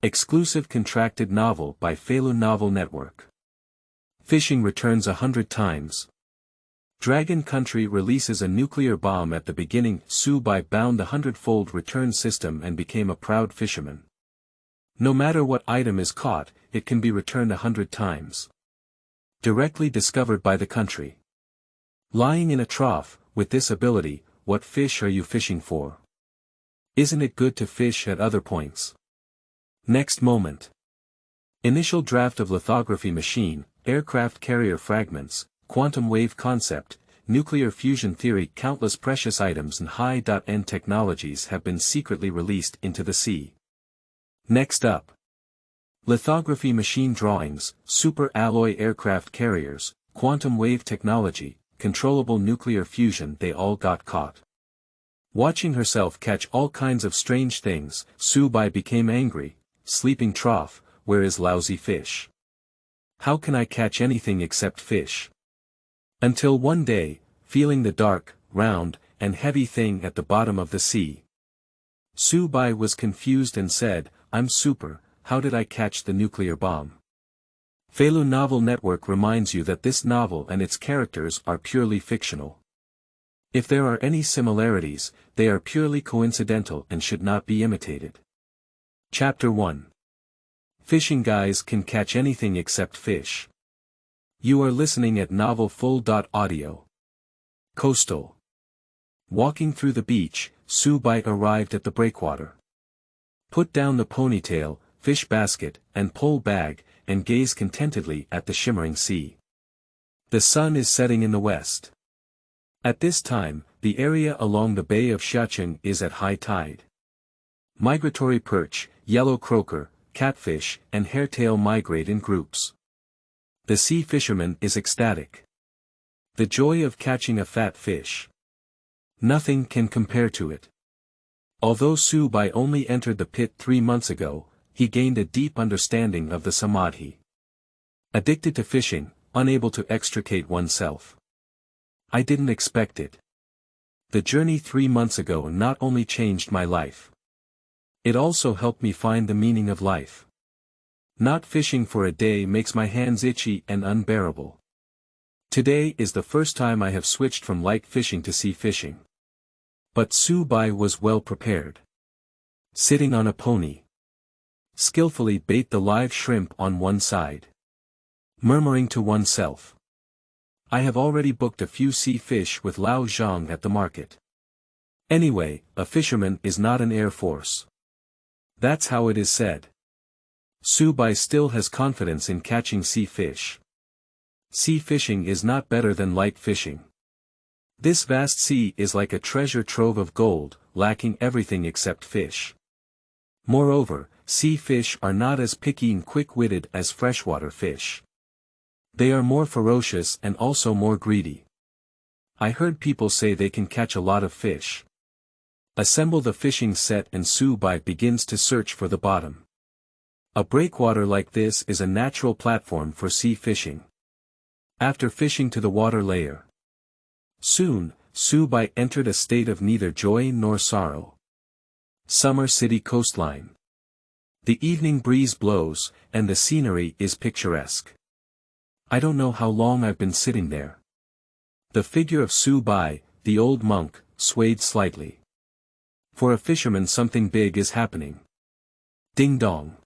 Exclusive contracted novel by Feilu Novel Network. Fishing returns 100 times. Dragon Country releases a nuclear bomb at the beginning. Su Bai bound the 100-fold return system and became a proud fisherman. No matter what item is caught, it can be returned 100 times. Directly discovered by the country. Lying in a trough, with this ability, what fish are you fishing for? Isn't it good to fish at other points? Next moment. Initial draft of lithography machine, aircraft carrier fragments, quantum wave concept, nuclear fusion theory. Countless precious items and high-end technologies have been secretly released into the sea. Next up. Lithography machine drawings, super alloy aircraft carriers, quantum wave technology, controllable nuclear fusion. They all got caught. Watching herself catch all kinds of strange things, Su Bai became angry. Sleeping trough, where is lousy fish? How can I catch anything except fish? Until one day, feeling the dark, round, and heavy thing at the bottom of the sea. Su Bai was confused and said, I'm super, how did I catch the nuclear bomb? Feilu Novel Network reminds you that this novel and its characters are purely fictional. If there are any similarities, they are purely coincidental and should not be imitated. Chapter 1. Fishing guys can catch anything except fish. You are listening at Novel Full.audio. Coastal. Walking through the beach, Su Bai arrived at the breakwater. Put down the ponytail, fish basket, and pole bag, and gaze contentedly at the shimmering sea. The sun is setting in the west. At this time, the area along the Bay of Xiaocheng is at high tide. Migratory perch, yellow croaker, catfish, and hairtail migrate in groups. The sea fisherman is ecstatic. The joy of catching a fat fish. Nothing can compare to it. Although Su Bai only entered the pit 3 months ago, he gained a deep understanding of the samadhi. Addicted to fishing, unable to extricate oneself. I didn't expect it. The journey 3 months ago not only changed my life. It also helped me find the meaning of life. Not fishing for a day makes my hands itchy and unbearable. Today is the first time I have switched from light fishing to sea fishing. But Su Bai was well prepared. Sitting on a pony. Skillfully bait the live shrimp on one side. Murmuring to oneself. I have already booked a few sea fish with Lao Zhang at the market. Anyway, a fisherman is not an air force. That's how it is said. Su Bai still has confidence in catching sea fish. Sea fishing is not better than light fishing. This vast sea is like a treasure trove of gold, lacking everything except fish. Moreover, sea fish are not as picky and quick-witted as freshwater fish. They are more ferocious and also more greedy. I heard people say they can catch a lot of fish. Assemble the fishing set and Su Bai begins to search for the bottom. A breakwater like this is a natural platform for sea fishing. After fishing to the water layer. Soon, Su Bai entered a state of neither joy nor sorrow. Summer city coastline. The evening breeze blows, and the scenery is picturesque. I don't know how long I've been sitting there. The figure of Su Bai, the old monk, swayed slightly. For a fisherman something big is happening. Ding dong.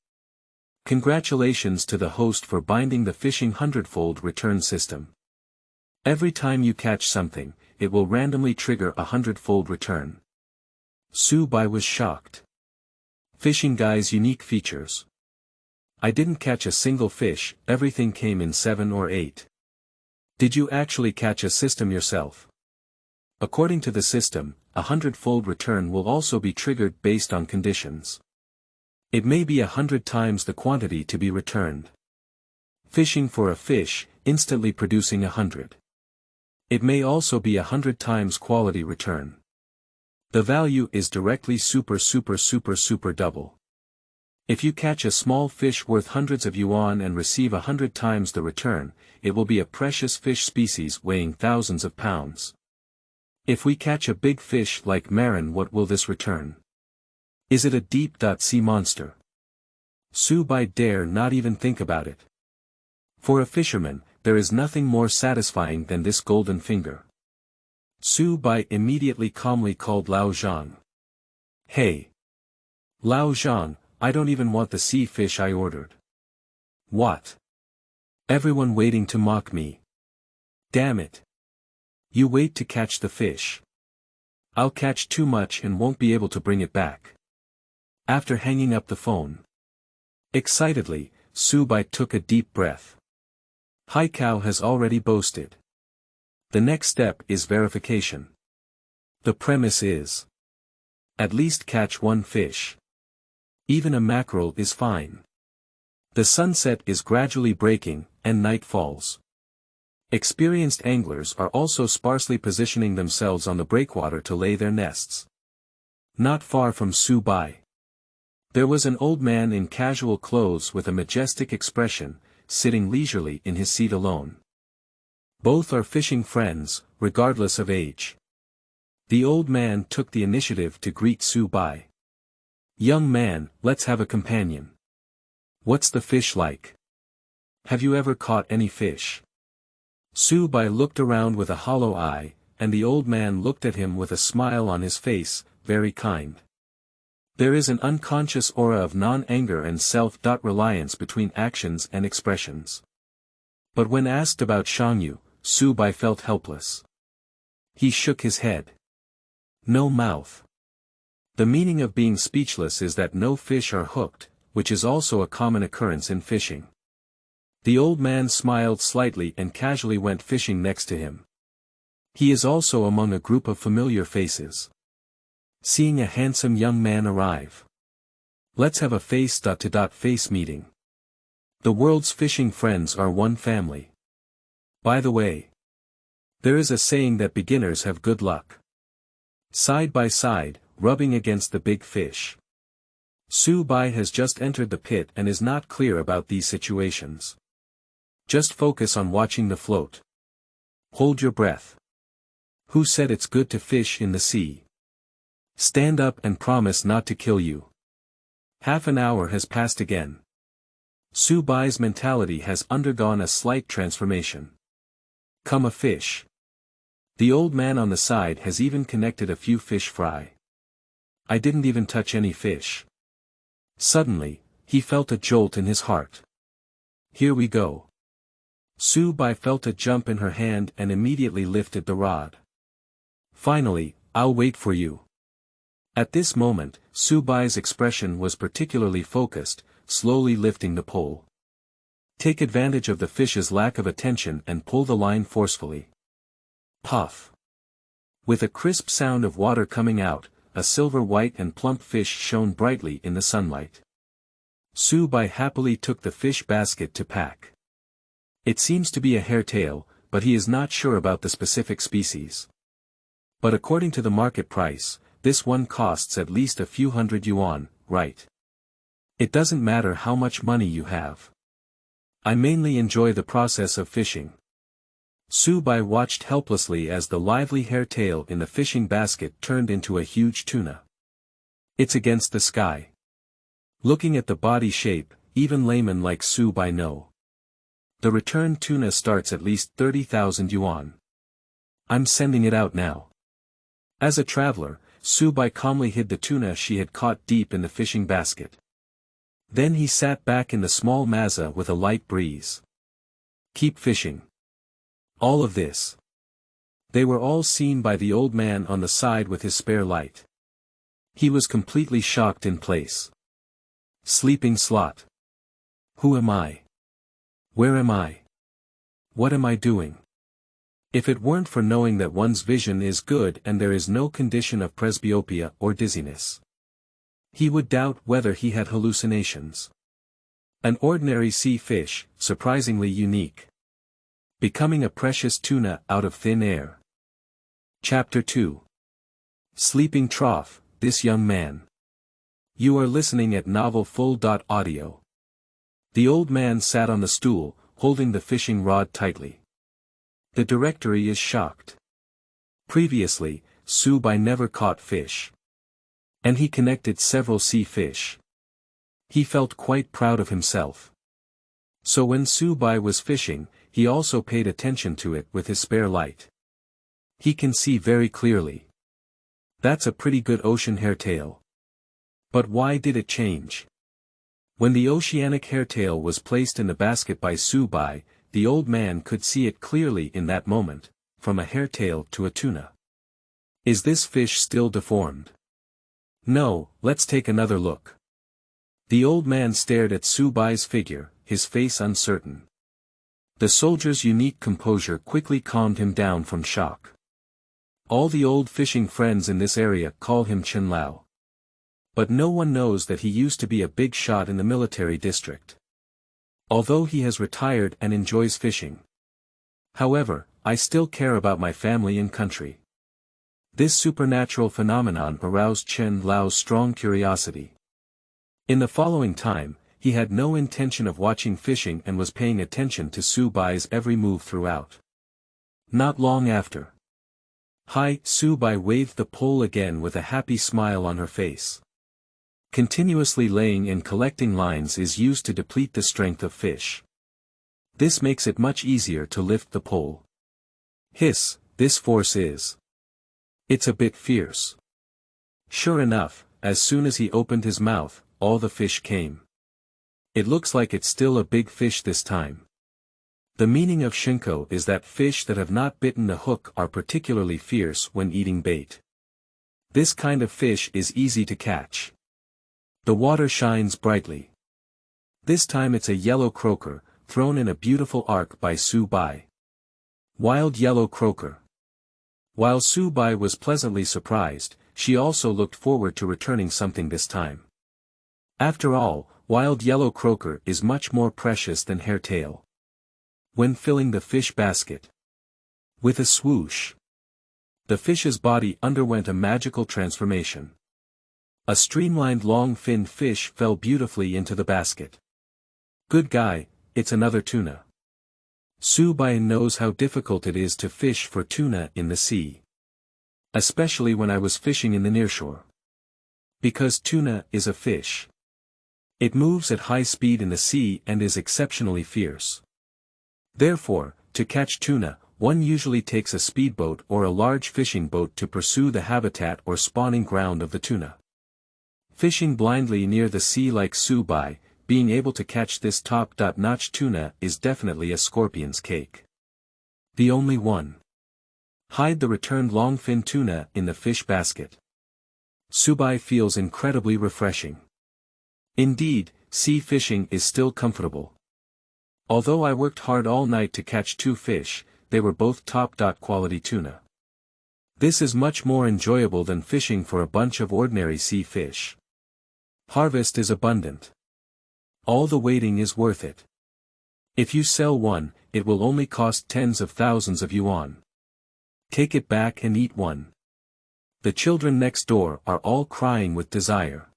Congratulations to the host for binding the fishing 100-fold return system. Every time you catch something, it will randomly trigger a 100-fold return. Su Bai was shocked. Fishing guy's unique features. I didn't catch a single fish, everything came in 7 or 8. Did you actually catch a system yourself? According to the system, a 100-fold return will also be triggered based on conditions. It may be 100 times the quantity to be returned. Fishing for a fish, instantly producing 100. It may also be 100 times quality return. The value is directly super double. If you catch a small fish worth hundreds of yuan and receive 100 times the return, it will be a precious fish species weighing thousands of pounds. If we catch a big fish like Marin, what will this return? Is it a deep sea monster? Su Bai dare not even think about it. For a fisherman, there is nothing more satisfying than this golden finger. Su Bai immediately calmly called Lao Zhang. Hey! Lao Zhang, I don't even want the sea fish I ordered. What? Everyone waiting to mock me. Damn it. You wait to catch the fish. I'll catch too much and won't be able to bring it back. After hanging up the phone. Excitedly, Su Bai took a deep breath. Huaqiu has already boasted. The next step is verification. The premise is: at least catch one fish. Even a mackerel is fine. The sunset is gradually breaking, and night falls. Experienced anglers are also sparsely positioning themselves on the breakwater to lay their nests. Not far from Su Bai, there was an old man in casual clothes with a majestic expression, sitting leisurely in his seat alone. Both are fishing friends, regardless of age. The old man took the initiative to greet Su Bai. Young man, let's have a companion. What's the fish like? Have you ever caught any fish? Su Bai looked around with a hollow eye, and the old man looked at him with a smile on his face, very kind. There is an unconscious aura of non-anger and self-reliance between actions and expressions. But when asked about Shangyu, Su Bai felt helpless. He shook his head. No mouth. The meaning of being speechless is that no fish are hooked, which is also a common occurrence in fishing. The old man smiled slightly and casually went fishing next to him. He is also among a group of familiar faces. Seeing a handsome young man arrive. Let's have a face-to-face meeting. The world's fishing friends are one family. By the way, there is a saying that beginners have good luck. Side by side, rubbing against the big fish. Su Bai has just entered the pit and is not clear about these situations. Just focus on watching the float. Hold your breath. Who said it's good to fish in the sea? Stand up and promise not to kill you. Half an hour has passed again. Su Bai's mentality has undergone a slight transformation. Come a fish. The old man on the side has even connected a few fish fry. I didn't even touch any fish. Suddenly, he felt a jolt in his heart. Here we go. Su Bai felt a jump in her hand and immediately lifted the rod. Finally, I'll wait for you. At this moment, Su Bai's expression was particularly focused, slowly lifting the pole. Take advantage of the fish's lack of attention and pull the line forcefully. Puff. With a crisp sound of water coming out, a silver white and plump fish shone brightly in the sunlight. Su Bai happily took the fish basket to pack. It seems to be a hairtail, but he is not sure about the specific species. But according to the market price, this one costs at least a few hundred yuan, right? It doesn't matter how much money you have. I mainly enjoy the process of fishing. Su Bai watched helplessly as the lively hairtail in the fishing basket turned into a huge tuna. It's against the sky. Looking at the body shape, even laymen like Su Bai know. The return tuna starts at least 30,000 yuan. I'm sending it out now. As a traveler, Su Bai calmly hid the tuna she had caught deep in the fishing basket. Then he sat back in the small maza with a light breeze. Keep fishing. All of this. They were all seen by the old man on the side with his spare light. He was completely shocked in place. Sleeping slot. Who am I? Where am I? What am I doing? If it weren't for knowing that one's vision is good and there is no condition of presbyopia or dizziness, he would doubt whether he had hallucinations. An ordinary sea fish, surprisingly unique. Becoming a precious tuna out of thin air. Chapter 2. Sleeping Trough, this young man. You are listening at Novel Full.audio. The old man sat on the stool, holding the fishing rod tightly. The directory is shocked. Previously, Su Bai never caught fish. And he connected several sea fish. He felt quite proud of himself. So when Su Bai was fishing, he also paid attention to it with his spare light. He can see very clearly. That's a pretty good ocean hairtail. But why did it change? When the oceanic hairtail was placed in the basket by Su Bai, the old man could see it clearly in that moment, from a hairtail to a tuna. Is this fish still deformed? No, let's take another look. The old man stared at Su Bai's figure, his face uncertain. The soldier's unique composure quickly calmed him down from shock. All the old fishing friends in this area call him Chen Lao. But no one knows that he used to be a big shot in the military district. Although he has retired and enjoys fishing. However, I still care about my family and country. This supernatural phenomenon aroused Chen Lao's strong curiosity. In the following time, he had no intention of watching fishing and was paying attention to Su Bai's every move throughout. Not long after. Hi, Su Bai waved the pole again with a happy smile on her face. Continuously laying and collecting lines is used to deplete the strength of fish. This makes it much easier to lift the pole. Hiss, this force is. It's a bit fierce. Sure enough, as soon as he opened his mouth, all the fish came. It looks like it's still a big fish this time. The meaning of Shinko is that fish that have not bitten the hook are particularly fierce when eating bait. This kind of fish is easy to catch. The water shines brightly. This time it's a yellow croaker, thrown in a beautiful arc by Su Bai. Wild yellow croaker. While Su Bai was pleasantly surprised, she also looked forward to returning something this time. After all, wild yellow croaker is much more precious than hairtail. When filling the fish basket. With a swoosh. The fish's body underwent a magical transformation. A streamlined long-finned fish fell beautifully into the basket. Good guy, it's another tuna. Su Bai knows how difficult it is to fish for tuna in the sea. Especially when I was fishing in the nearshore. Because tuna is a fish. It moves at high speed in the sea and is exceptionally fierce. Therefore, to catch tuna, one usually takes a speedboat or a large fishing boat to pursue the habitat or spawning ground of the tuna. Fishing blindly near the sea like Su Bai, being able to catch this top-notch tuna is definitely a scorpion's cake. The only one. Hide the returned long-fin tuna in the fish basket. Su Bai feels incredibly refreshing. Indeed, sea fishing is still comfortable. Although I worked hard all night to catch 2 fish, they were both top-quality tuna. This is much more enjoyable than fishing for a bunch of ordinary sea fish. Harvest is abundant. All the waiting is worth it. If you sell one, it will only cost tens of thousands of yuan. Take it back and eat one. The children next door are all crying with desire.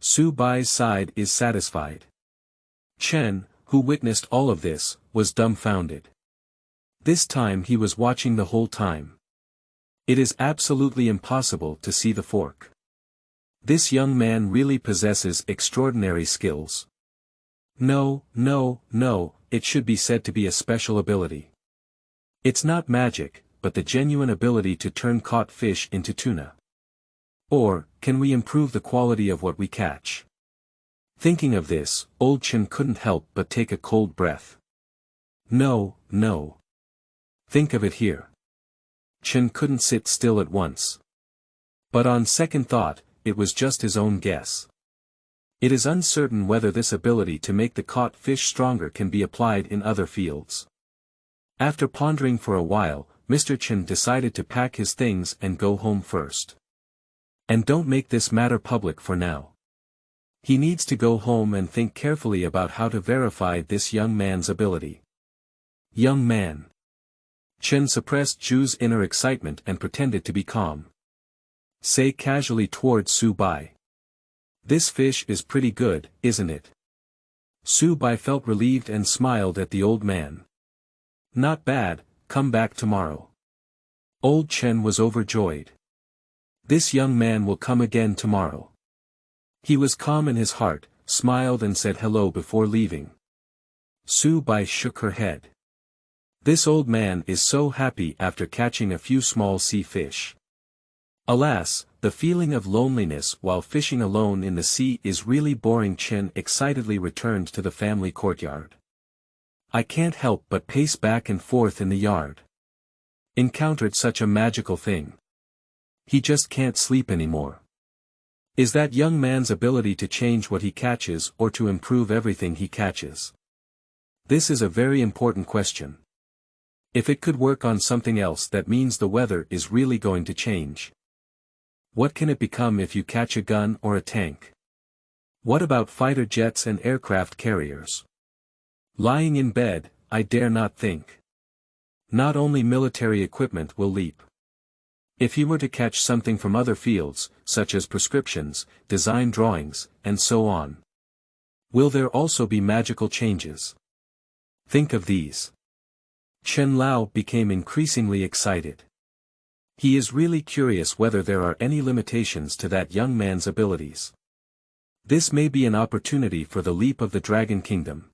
Su Bai's side is satisfied. Chen, who witnessed all of this, was dumbfounded. This time he was watching the whole time. It is absolutely impossible to see the fork. This young man really possesses extraordinary skills. No, it should be said to be a special ability. It's not magic, but the genuine ability to turn caught fish into tuna. Or, can we improve the quality of what we catch? Thinking of this, old Chen couldn't help but take a cold breath. No. Think of it here. Chen couldn't sit still at once. But on second thought, it was just his own guess. It is uncertain whether this ability to make the caught fish stronger can be applied in other fields. After pondering for a while, Mr. Chen decided to pack his things and go home first. And don't make this matter public for now. He needs to go home and think carefully about how to verify this young man's ability. Young man. Chen suppressed Zhu's inner excitement and pretended to be calm. Say casually towards Su Bai. This fish is pretty good, isn't it? Su Bai felt relieved and smiled at the old man. Not bad, come back tomorrow. Old Chen was overjoyed. This young man will come again tomorrow. He was calm in his heart, smiled and said hello before leaving. Su Bai shook her head. This old man is so happy after catching a few small sea fish. Alas, the feeling of loneliness while fishing alone in the sea is really boring. Chen excitedly returned to the family courtyard. I can't help but pace back and forth in the yard. Encountered such a magical thing. He just can't sleep anymore. Is that young man's ability to change what he catches or to improve everything he catches? This is a very important question. If it could work on something else, that means the weather is really going to change. What can it become if you catch a gun or a tank? What about fighter jets and aircraft carriers? Lying in bed, I dare not think. Not only military equipment will leap. If he were to catch something from other fields, such as prescriptions, design drawings, and so on. Will there also be magical changes? Think of these. Chen Lao became increasingly excited. He is really curious whether there are any limitations to that young man's abilities. This may be an opportunity for the leap of the Dragon Kingdom.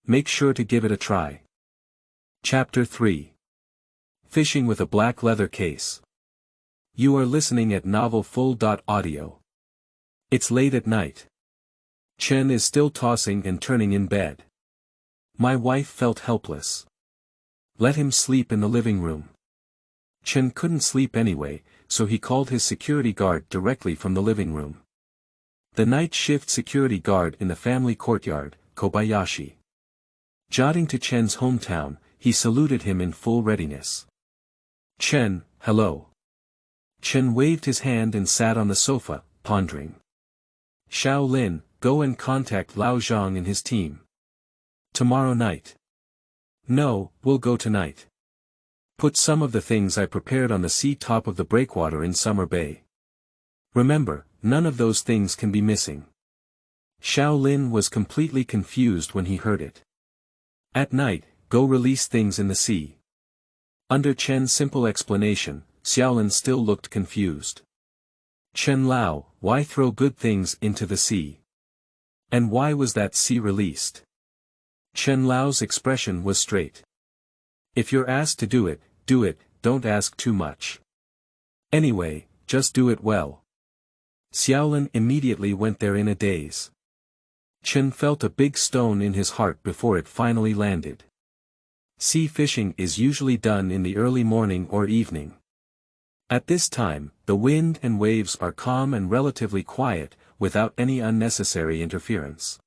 Make sure to give it a try. Chapter 3. Fishing with a black leather case. You are listening at novelfull.audio. It's late at night. Chen is still tossing and turning in bed. My wife felt helpless. Let him sleep in the living room. Chen couldn't sleep anyway, so he called his security guard directly from the living room. The night shift security guard in the family courtyard, Kobayashi. Jotting to Chen's hometown, he saluted him in full readiness. Chen, hello. Chen waved his hand and sat on the sofa, pondering. Xiao Lin, go and contact Lao Zhang and his team. Tomorrow night. No, we'll go tonight. Put some of the things I prepared on the sea top of the breakwater in Summer Bay. Remember, none of those things can be missing. Xiao Lin was completely confused when he heard it. At night, go release things in the sea. Under Chen's simple explanation, Xiaolin still looked confused. Chen Lao, why throw good things into the sea? And why was that sea released? Chen Lao's expression was straight. If you're asked to do it, don't ask too much. Anyway, just do it well. Xiaolin immediately went there in a daze. Chen felt a big stone in his heart before it finally landed. Sea fishing is usually done in the early morning or evening. At this time, the wind and waves are calm and relatively quiet, without any unnecessary interference.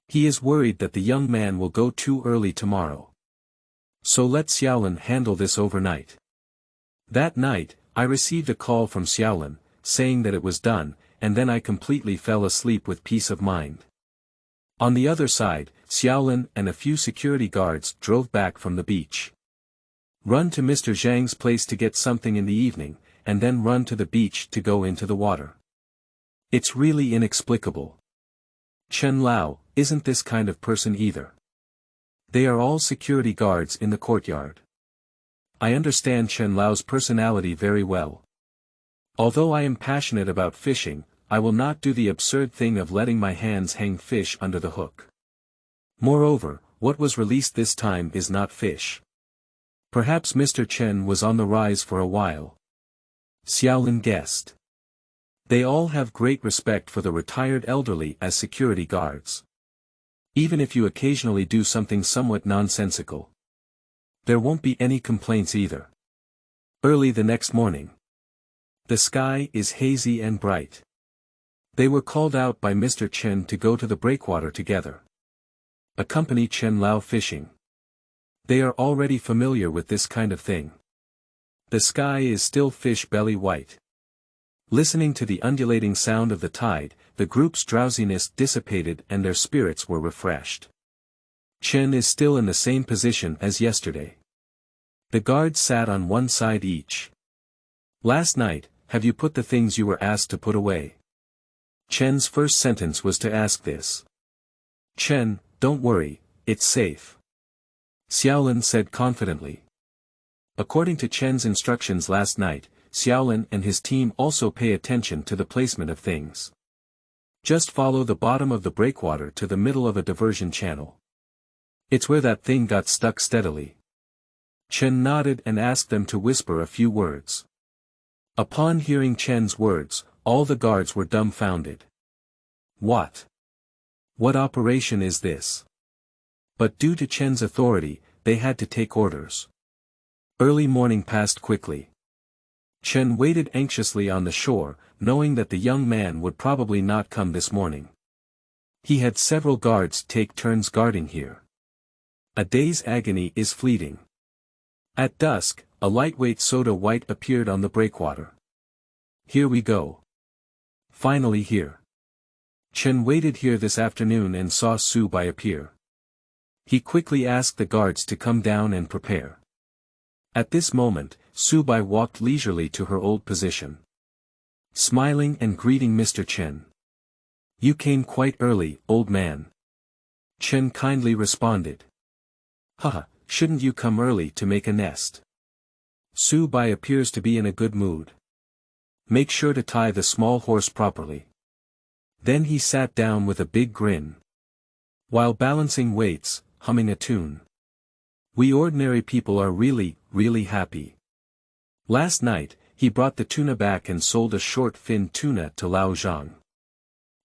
He is worried that the young man will go too early tomorrow. So let Xiaolin handle this overnight. That night, I received a call from Xiaolin, saying that it was done, and then I completely fell asleep with peace of mind. On the other side, Xiaolin and a few security guards drove back from the beach. Run to Mr. Zhang's place to get something in the evening, and then run to the beach to go into the water. It's really inexplicable. Chen Lao isn't this kind of person either. They are all security guards in the courtyard. I understand Chen Lao's personality very well. Although I am passionate about fishing, I will not do the absurd thing of letting my hands hang fish under the hook. Moreover, what was released this time is not fish. Perhaps Mr. Chen was on the rise for a while. Xiaolin guessed. They all have great respect for the retired elderly as security guards. Even if you occasionally do something somewhat nonsensical, there won't be any complaints either. Early the next morning. The sky is hazy and bright. They were called out by Mr. Chen to go to the breakwater together. Accompany Chen Lao fishing. They are already familiar with this kind of thing. The sky is still fish belly white. Listening to the undulating sound of the tide, the group's drowsiness dissipated and their spirits were refreshed. Chen is still in the same position as yesterday. The guards sat on one side each. Last night, have you put the things you were asked to put away? Chen's first sentence was to ask this. Chen, don't worry, it's safe. Xiaolin said confidently. According to Chen's instructions last night, Xiaolin and his team also pay attention to the placement of things. Just follow the bottom of the breakwater to the middle of a diversion channel. It's where that thing got stuck steadily. Chen nodded and asked them to whisper a few words. Upon hearing Chen's words, all the guards were dumbfounded. What? What operation is this? But due to Chen's authority, they had to take orders. Early morning passed quickly. Chen waited anxiously on the shore, knowing that the young man would probably not come this morning. He had several guards take turns guarding here. A day's agony is fleeting. At dusk, a lightweight soda white appeared on the breakwater. Here we go. Finally here. Chen waited here this afternoon and saw Su Bai appear. He quickly asked the guards to come down and prepare. At this moment, Su Bai walked leisurely to her old position. Smiling and greeting Mr. Chen. You came quite early, old man. Chen kindly responded. Haha, shouldn't you come early to make a nest? Su Bai appears to be in a good mood. Make sure to tie the small horse properly. Then he sat down with a big grin. While balancing weights, humming a tune. We ordinary people are really, really happy. Last night, he brought the tuna back and sold a short-finned tuna to Lao Zhang.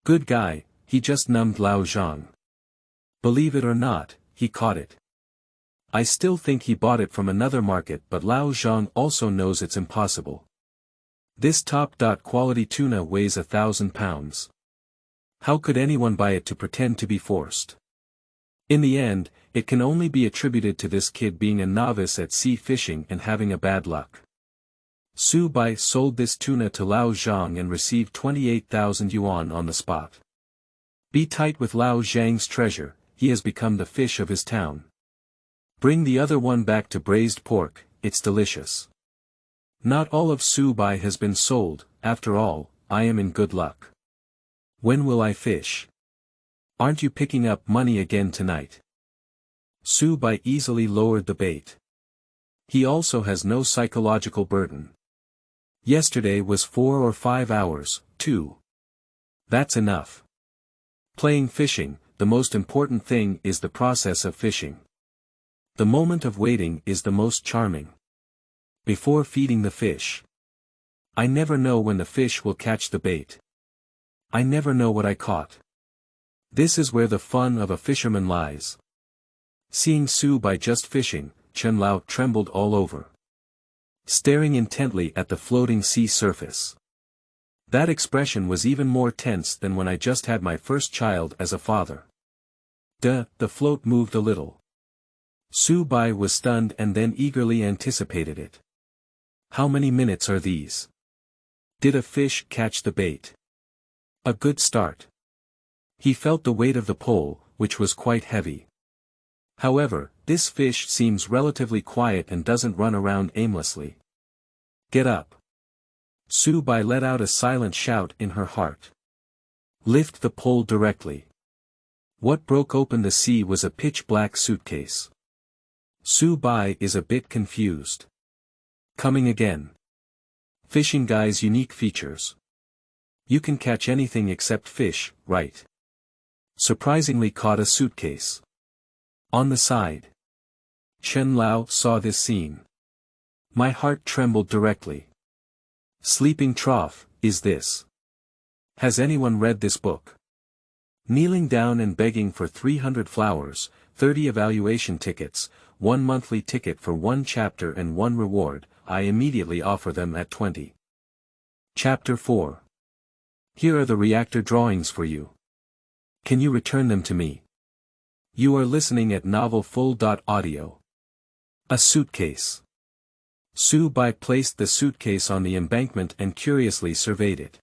Good guy, he just numbed Lao Zhang. Believe it or not, he caught it. I still think he bought it from another market, but Lao Zhang also knows it's impossible. This top-quality tuna weighs 1,000 pounds. How could anyone buy it to pretend to be forced? In the end, it can only be attributed to this kid being a novice at sea fishing and having a bad luck. Su Bai sold this tuna to Lao Zhang and received 28,000 yuan on the spot. Be tight with Lao Zhang's treasure, he has become the fish of his town. Bring the other one back to braised pork, it's delicious. Not all of Su Bai has been sold, after all, I am in good luck. When will I fish? Aren't you picking up money again tonight? Su Bai easily lowered the bait. He also has no psychological burden. Yesterday was 4 or 5 hours, too. That's enough. Playing fishing, the most important thing is the process of fishing. The moment of waiting is the most charming. Before feeding the fish. I never know when the fish will catch the bait. I never know what I caught. This is where the fun of a fisherman lies. Seeing Su Bai just fishing, Chen Lao trembled all over. Staring intently at the floating sea surface. That expression was even more tense than when I just had my first child as a father. The float moved a little. Su Bai was stunned and then eagerly anticipated it. How many minutes are these? Did a fish catch the bait? A good start. He felt the weight of the pole, which was quite heavy. However, this fish seems relatively quiet and doesn't run around aimlessly. Get up. Su Bai let out a silent shout in her heart. Lift the pole directly. What broke open the sea was a pitch-black suitcase. Su Bai is a bit confused. Coming again. Fishing guy's unique features. You can catch anything except fish, right? Surprisingly caught a suitcase. On the side. Chen Lao saw this scene. My heart trembled directly. Sleeping Trough, is this? Has anyone read this book? Kneeling down and begging for 300 flowers, 30 evaluation tickets, 1 monthly ticket for 1 chapter and 1 reward, I immediately offer them at 20. Chapter 4. Here are the reactor drawings for you. Can you return them to me? You are listening at novelfull.audio. A suitcase. Su Bai placed the suitcase on the embankment and curiously surveyed it.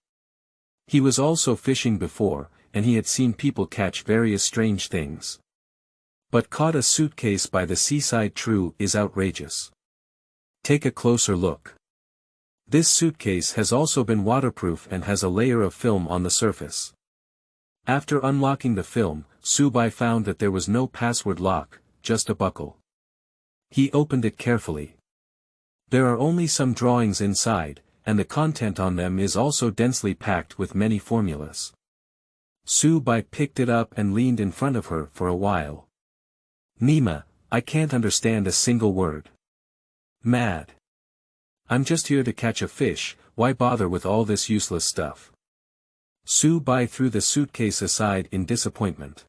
He was also fishing before, and he had seen people catch various strange things. But caught a suitcase by the seaside true is outrageous. Take a closer look. This suitcase has also been waterproof and has a layer of film on the surface. After unlocking the film, Su Bai found that there was no password lock, just a buckle. He opened it carefully. There are only some drawings inside, and the content on them is also densely packed with many formulas. Su Bai picked it up and leaned in front of her for a while. Nima, I can't understand a single word. Mad. I'm just here to catch a fish, why bother with all this useless stuff? Su Bai threw the suitcase aside in disappointment.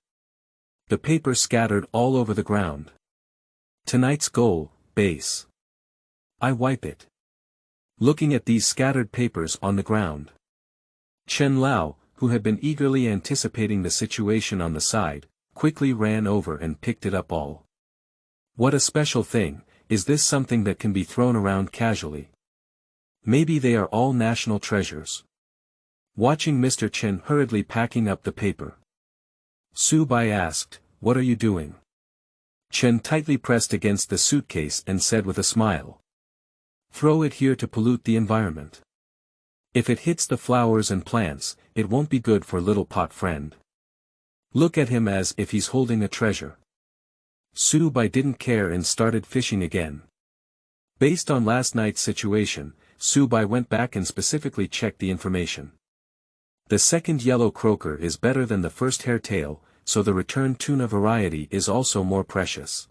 The paper scattered all over the ground. Tonight's goal, base. I wipe it. Looking at these scattered papers on the ground. Chen Lao, who had been eagerly anticipating the situation on the side, quickly ran over and picked it up all. What a special thing, is this something that can be thrown around casually? Maybe they are all national treasures. Watching Mr. Chen hurriedly packing up the paper. Su Bai asked, "What are you doing?" Chen tightly pressed against the suitcase and said with a smile. "Throw it here to pollute the environment. If it hits the flowers and plants, it won't be good for little pot friend. Look at him as if he's holding a treasure." Su Bai didn't care and started fishing again. Based on last night's situation, Su Bai went back and specifically checked the information. The second yellow croaker is better than the first hairtail, so the returned tuna variety is also more precious.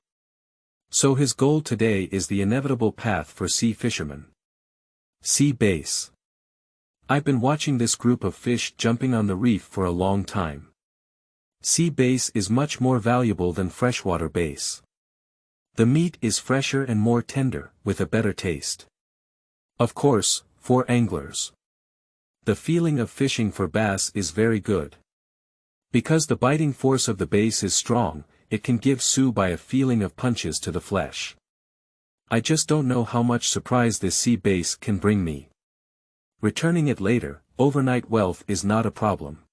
So his goal today is the inevitable path for sea fishermen. Sea bass. I've been watching this group of fish jumping on the reef for a long time. Sea bass is much more valuable than freshwater bass. The meat is fresher and more tender, with a better taste. Of course, for anglers. The feeling of fishing for bass is very good. Because the biting force of the bass is strong, it can give Su Bai a feeling of punches to the flesh. I just don't know how much surprise this sea bass can bring me. Returning it later, overnight wealth is not a problem.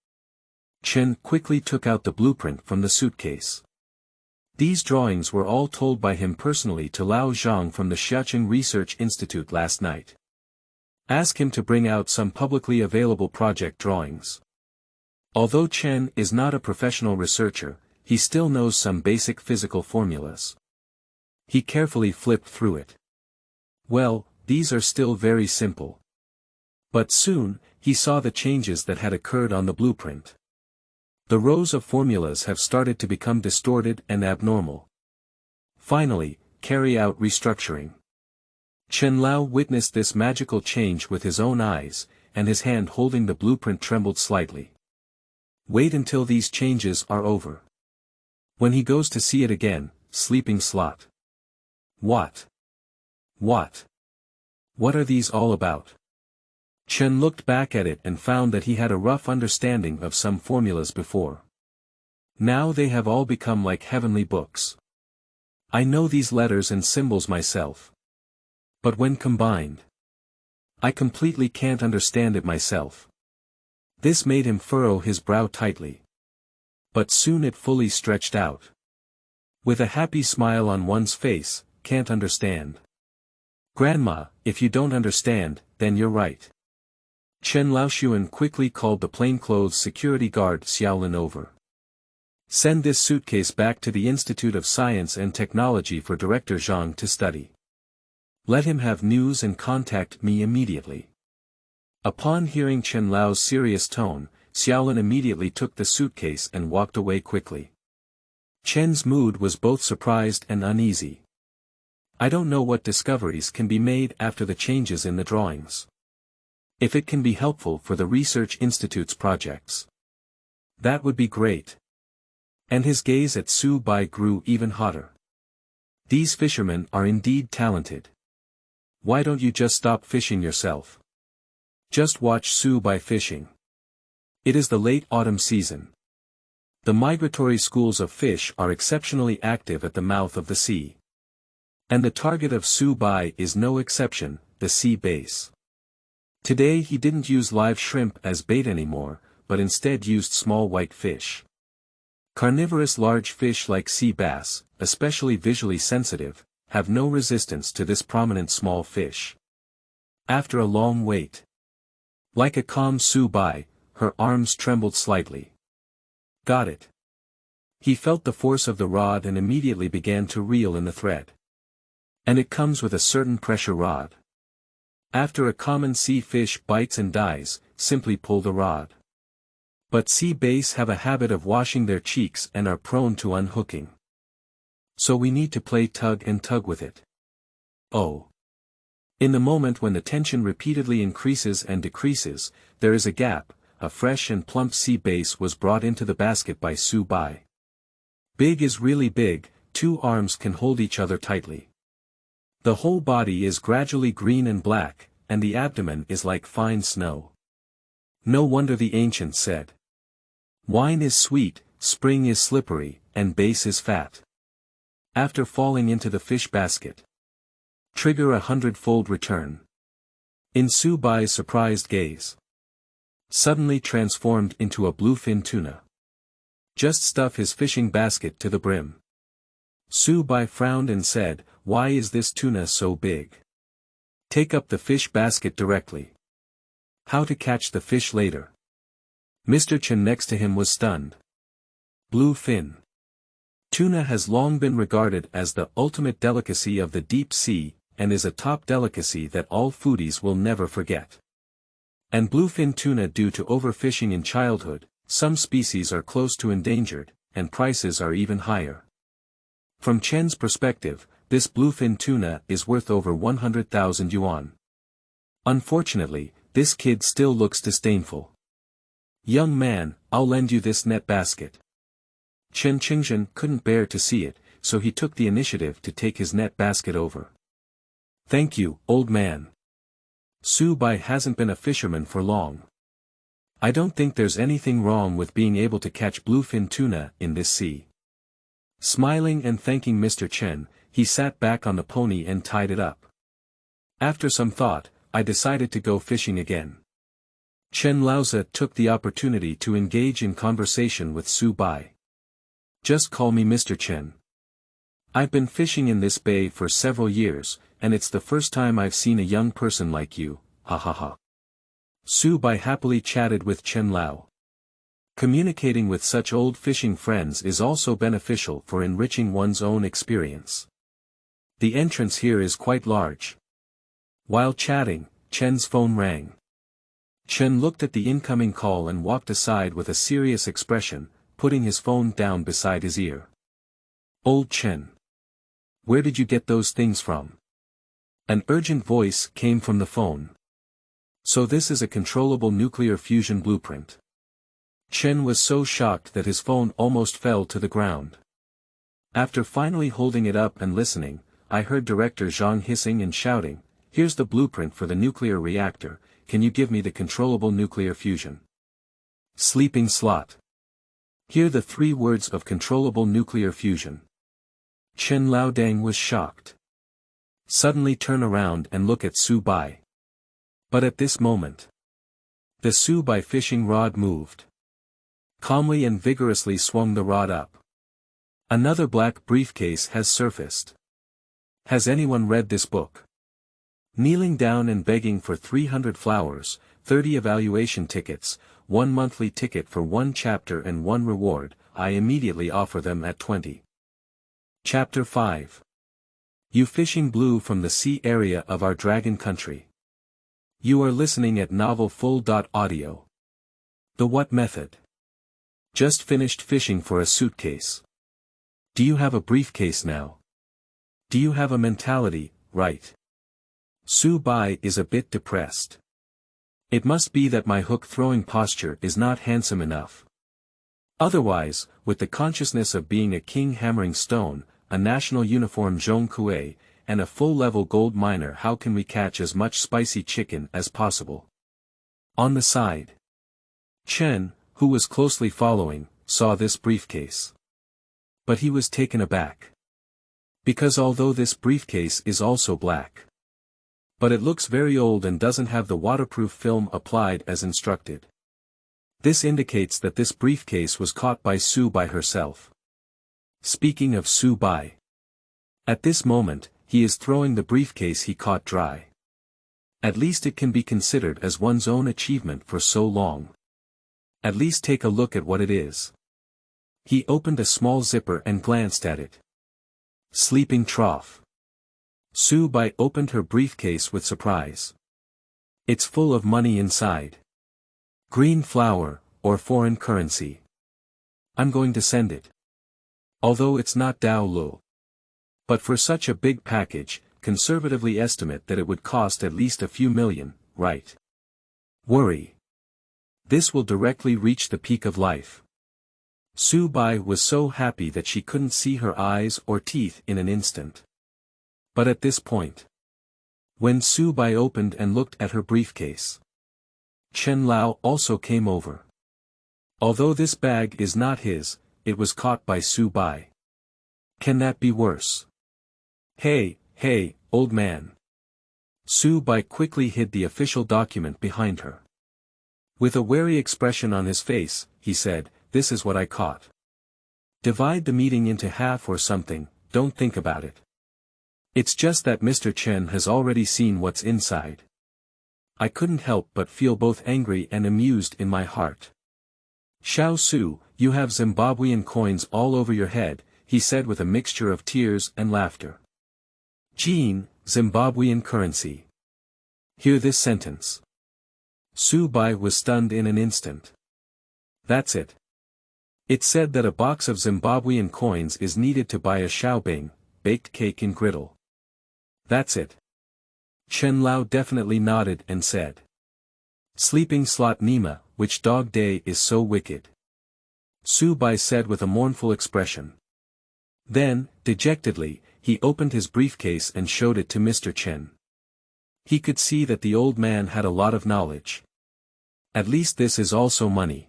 Chen quickly took out the blueprint from the suitcase. These drawings were all told by him personally to Lao Zhang from the Xiaoqing Research Institute last night. Ask him to bring out some publicly available project drawings. Although Chen is not a professional researcher, he still knows some basic physical formulas. He carefully flipped through it. Well, these are still very simple. But soon, he saw the changes that had occurred on the blueprint. The rows of formulas have started to become distorted and abnormal. Finally, carry out restructuring. Chen Lao witnessed this magical change with his own eyes, and his hand holding the blueprint trembled slightly. Wait until these changes are over. When he goes to see it again, sleeping slot. What? What? What are these all about? Chen looked back at it and found that he had a rough understanding of some formulas before. Now they have all become like heavenly books. I know these letters and symbols myself. But when combined, I completely can't understand it myself. This made him furrow his brow tightly. But soon it fully stretched out. With a happy smile on one's face, can't understand. Grandma, if you don't understand, then you're right. Chen Laoxuan quickly called the plainclothes security guard Xiaolin over. Send this suitcase back to the Institute of Science and Technology for Director Zhang to study. Let him have news and contact me immediately. Upon hearing Chen Lao's serious tone, Xiaolin immediately took the suitcase and walked away quickly. Chen's mood was both surprised and uneasy. I don't know what discoveries can be made after the changes in the drawings. If it can be helpful for the research institute's projects, that would be great. And his gaze at Su Bai grew even hotter. These fishermen are indeed talented. Why don't you just stop fishing yourself? Just watch Su Bai fishing. It is the late autumn season. The migratory schools of fish are exceptionally active at the mouth of the sea. And the target of Su Bai is no exception, the sea bass. Today he didn't use live shrimp as bait anymore, but instead used small white fish. Carnivorous large fish like sea bass, especially visually sensitive, have no resistance to this prominent small fish. After a long wait. Like a calm Su Bai, her arms trembled slightly. Got it. He felt the force of the rod and immediately began to reel in the thread. And it comes with a certain pressure rod. After a common sea fish bites and dies, simply pull the rod. But sea bass have a habit of washing their cheeks and are prone to unhooking. So we need to play tug and tug with it. Oh. In the moment when the tension repeatedly increases and decreases, there is a gap. A fresh and plump sea bass was brought into the basket by Su Bai. Big is really big, 2 arms can hold each other tightly. The whole body is gradually green and black, and the abdomen is like fine snow. No wonder the ancients said, wine is sweet, spring is slippery, and bass is fat. After falling into the fish basket, trigger a 100-fold return. In Su Bai's surprised gaze, suddenly transformed into a bluefin tuna. Just stuff his fishing basket to the brim. Su Bai frowned and said, why is this tuna so big? Take up the fish basket directly. How to catch the fish later? Mr. Chen next to him was stunned. Bluefin tuna has long been regarded as the ultimate delicacy of the deep sea, and is a top delicacy that all foodies will never forget. And bluefin tuna, due to overfishing in childhood, some species are close to endangered, and prices are even higher. From Chen's perspective, this bluefin tuna is worth over 100,000 yuan. Unfortunately, this kid still looks disdainful. Young man, I'll lend you this net basket. Chen Qingzhen couldn't bear to see it, so he took the initiative to take his net basket over. Thank you, old man. Su Bai hasn't been a fisherman for long. I don't think there's anything wrong with being able to catch bluefin tuna in this sea. Smiling and thanking Mr. Chen, he sat back on the pony and tied it up. After some thought, I decided to go fishing again. Chen Laozi took the opportunity to engage in conversation with Su Bai. Just call me Mr. Chen. I've been fishing in this bay for several years, and it's the first time I've seen a young person like you, ha ha ha. Su Bai happily chatted with Chen Lao. Communicating with such old fishing friends is also beneficial for enriching one's own experience. The entrance here is quite large. While chatting, Chen's phone rang. Chen looked at the incoming call and walked aside with a serious expression, putting his phone down beside his ear. Old Chen. Where did you get those things from? An urgent voice came from the phone. So this is a controllable nuclear fusion blueprint. Chen was so shocked that his phone almost fell to the ground. After finally holding it up and listening, I heard Director Zhang hissing and shouting, here's the blueprint for the nuclear reactor, can you give me the controllable nuclear fusion? Sleeping slot. Hear the 3 words of controllable nuclear fusion. Chen Laodang was shocked. Suddenly turn around and look at Su Bai. But at this moment, the Su Bai fishing rod moved. Calmly and vigorously swung the rod up. Another black briefcase has surfaced. Has anyone read this book? Kneeling down and begging for 300 flowers, 30 evaluation tickets, 1 monthly ticket for 1 chapter and 1 reward, I immediately offer them at 20. Chapter 5. You fishing blue from the sea area of our dragon country. You are listening at novelfull.audio. The what method? Just finished fishing for a suitcase. Do you have a briefcase now? Do you have a mentality, right? Su Bai is a bit depressed. It must be that my hook-throwing posture is not handsome enough. Otherwise, with the consciousness of being a king hammering stone, a national uniform Zhong Kuei, and a full-level gold miner, how can we catch as much spicy chicken as possible? On the side, Chen, who was closely following, saw this briefcase. But he was taken aback. Because although this briefcase is also black, but it looks very old and doesn't have the waterproof film applied as instructed. This indicates that this briefcase was caught by Su Bai herself. Speaking of Su Bai, at this moment, he is throwing the briefcase he caught dry. At least it can be considered as one's own achievement for so long. At least take a look at what it is. He opened a small zipper and glanced at it. Sleeping trough. Su Bai opened her briefcase with surprise. It's full of money inside. Green flour, or foreign currency. I'm going to send it. Although it's not Dao Lu. But for such a big package, conservatively estimate that it would cost at least a few million, right? Worry. This will directly reach the peak of life. Su Bai was so happy that she couldn't see her eyes or teeth in an instant. But at this point, when Su Bai opened and looked at her briefcase, Chen Lao also came over. Although this bag is not his, it was caught by Su Bai. Can that be worse? Hey, old man. Su Bai quickly hid the official document behind her. With a wary expression on his face, he said, "This is what I caught. Divide the meeting into half or something, don't think about it. It's just that Mr. Chen has already seen what's inside." I couldn't help but feel both angry and amused in my heart. "Xiao Su, you have Zimbabwean coins all over your head," he said with a mixture of tears and laughter. "Jean, Zimbabwean currency. Hear this sentence." Su Bai was stunned in an instant. That's it. It said that a box of Zimbabwean coins is needed to buy a xiaobing, baked cake in griddle. That's it. Chen Lao definitely nodded and said. "Sleeping slot Nima, which dog day is so wicked?" Su Bai said with a mournful expression. Then, dejectedly, he opened his briefcase and showed it to Mr. Chen. He could see that the old man had a lot of knowledge. "At least this is also money.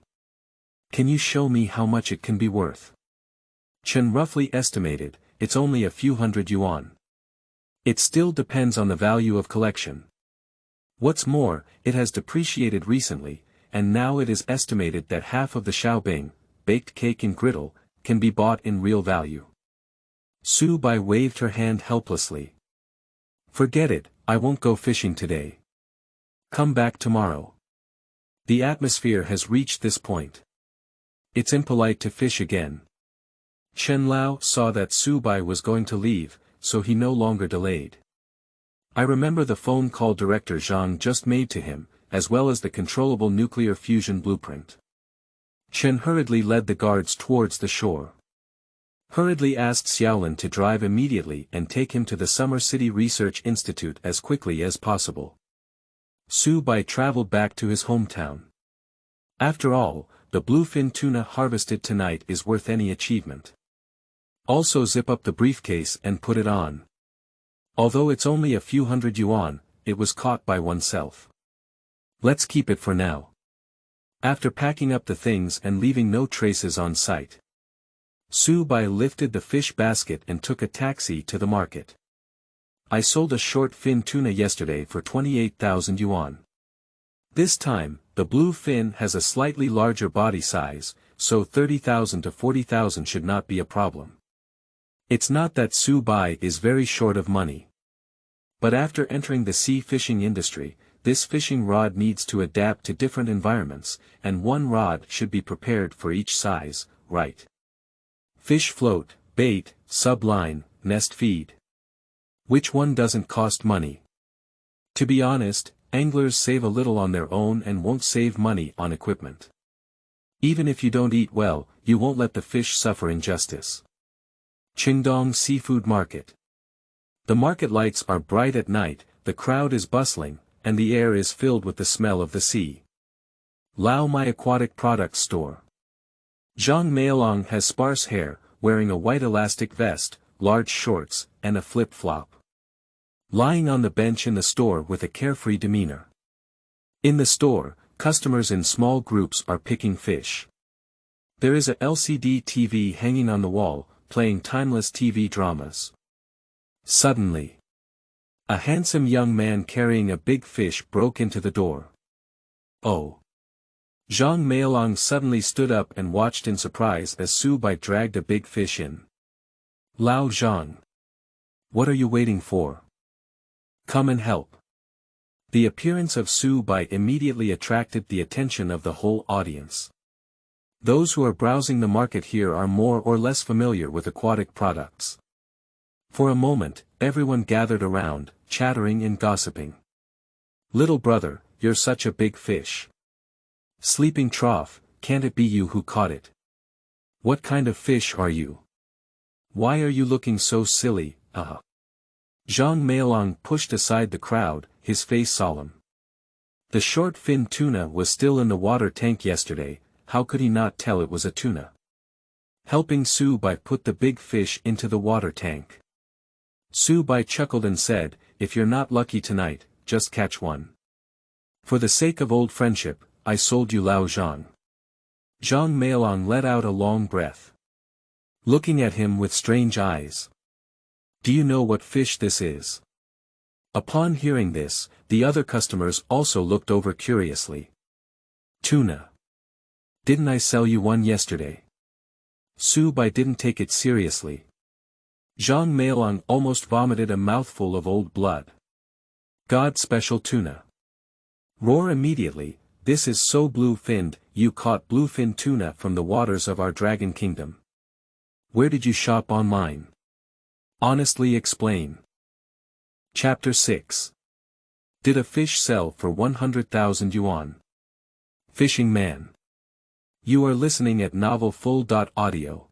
Can you show me how much it can be worth?" Chen roughly estimated, "It's only a few hundred yuan. It still depends on the value of collection. What's more, it has depreciated recently, and now it is estimated that half of the xiaobing, baked cake in griddle, can be bought in real value." Su Bai waved her hand helplessly. "Forget it, I won't go fishing today. Come back tomorrow. The atmosphere has reached this point. It's impolite to fish again." Chen Lao saw that Su Bai was going to leave, so he no longer delayed. "I remember the phone call Director Zhang just made to him, as well as the controllable nuclear fusion blueprint." Chen hurriedly led the guards towards the shore. Hurriedly asked Xiaolin to drive immediately and take him to the Summer City Research Institute as quickly as possible. Su Bai traveled back to his hometown. After all, the bluefin tuna harvested tonight is worth any achievement. Also zip up the briefcase and put it on. Although it's only a few hundred yuan, it was caught by oneself. Let's keep it for now. After packing up the things and leaving no traces on site, Su Bai lifted the fish basket and took a taxi to the market. "I sold a short fin tuna yesterday for 28,000 yuan. This time, the blue fin has a slightly larger body size, so 30,000 to 40,000 should not be a problem." It's not that Su Bai is very short of money. But after entering the sea fishing industry, this fishing rod needs to adapt to different environments, and one rod should be prepared for each size, right? Fish float, bait, subline, nest feed. Which one doesn't cost money? To be honest, anglers save a little on their own and won't save money on equipment. Even if you don't eat well, you won't let the fish suffer injustice. Qingdong Seafood Market. The market lights are bright at night, the crowd is bustling, and the air is filled with the smell of the sea. Lao Mai Aquatic Products Store. Zhang Meilong has sparse hair, wearing a white elastic vest, large shorts, and a flip-flop. Lying on the bench in the store with a carefree demeanor. In the store, customers in small groups are picking fish. There is a LCD TV hanging on the wall, playing timeless TV dramas. Suddenly, a handsome young man carrying a big fish broke into the door. "Oh!" Zhang Meilong suddenly stood up and watched in surprise as Su Bai dragged a big fish in. "Lao Zhang! What are you waiting for? Come and help." The appearance of Su Bai immediately attracted the attention of the whole audience. Those who are browsing the market here are more or less familiar with aquatic products. For a moment, everyone gathered around, chattering and gossiping. "Little brother, you're such a big fish. Sleeping Trough, can't it be you who caught it? What kind of fish are you? Why are you looking so silly, Zhang Meilong pushed aside the crowd, his face solemn. The short-fin tuna was still in the water tank yesterday, how could he not tell it was a tuna? Helping Su Bai put the big fish into the water tank. Su Bai chuckled and said, if you're not lucky tonight, just catch one. For the sake of old friendship, I sold you Lao Zhang. Zhang Meilong let out a long breath. Looking at him with strange eyes. Do you know what fish this is? Upon hearing this, the other customers also looked over curiously. Tuna. Didn't I sell you one yesterday? Su Bai didn't take it seriously. Zhang Meilong almost vomited a mouthful of old blood. God special tuna. Roar immediately, this is so blue-finned, you caught bluefin tuna from the waters of our dragon kingdom. Where did you shop online? Honestly explain. Chapter 6. Did a fish sell for 100,000 yuan? Fishing man. You are listening at novelfull.audio.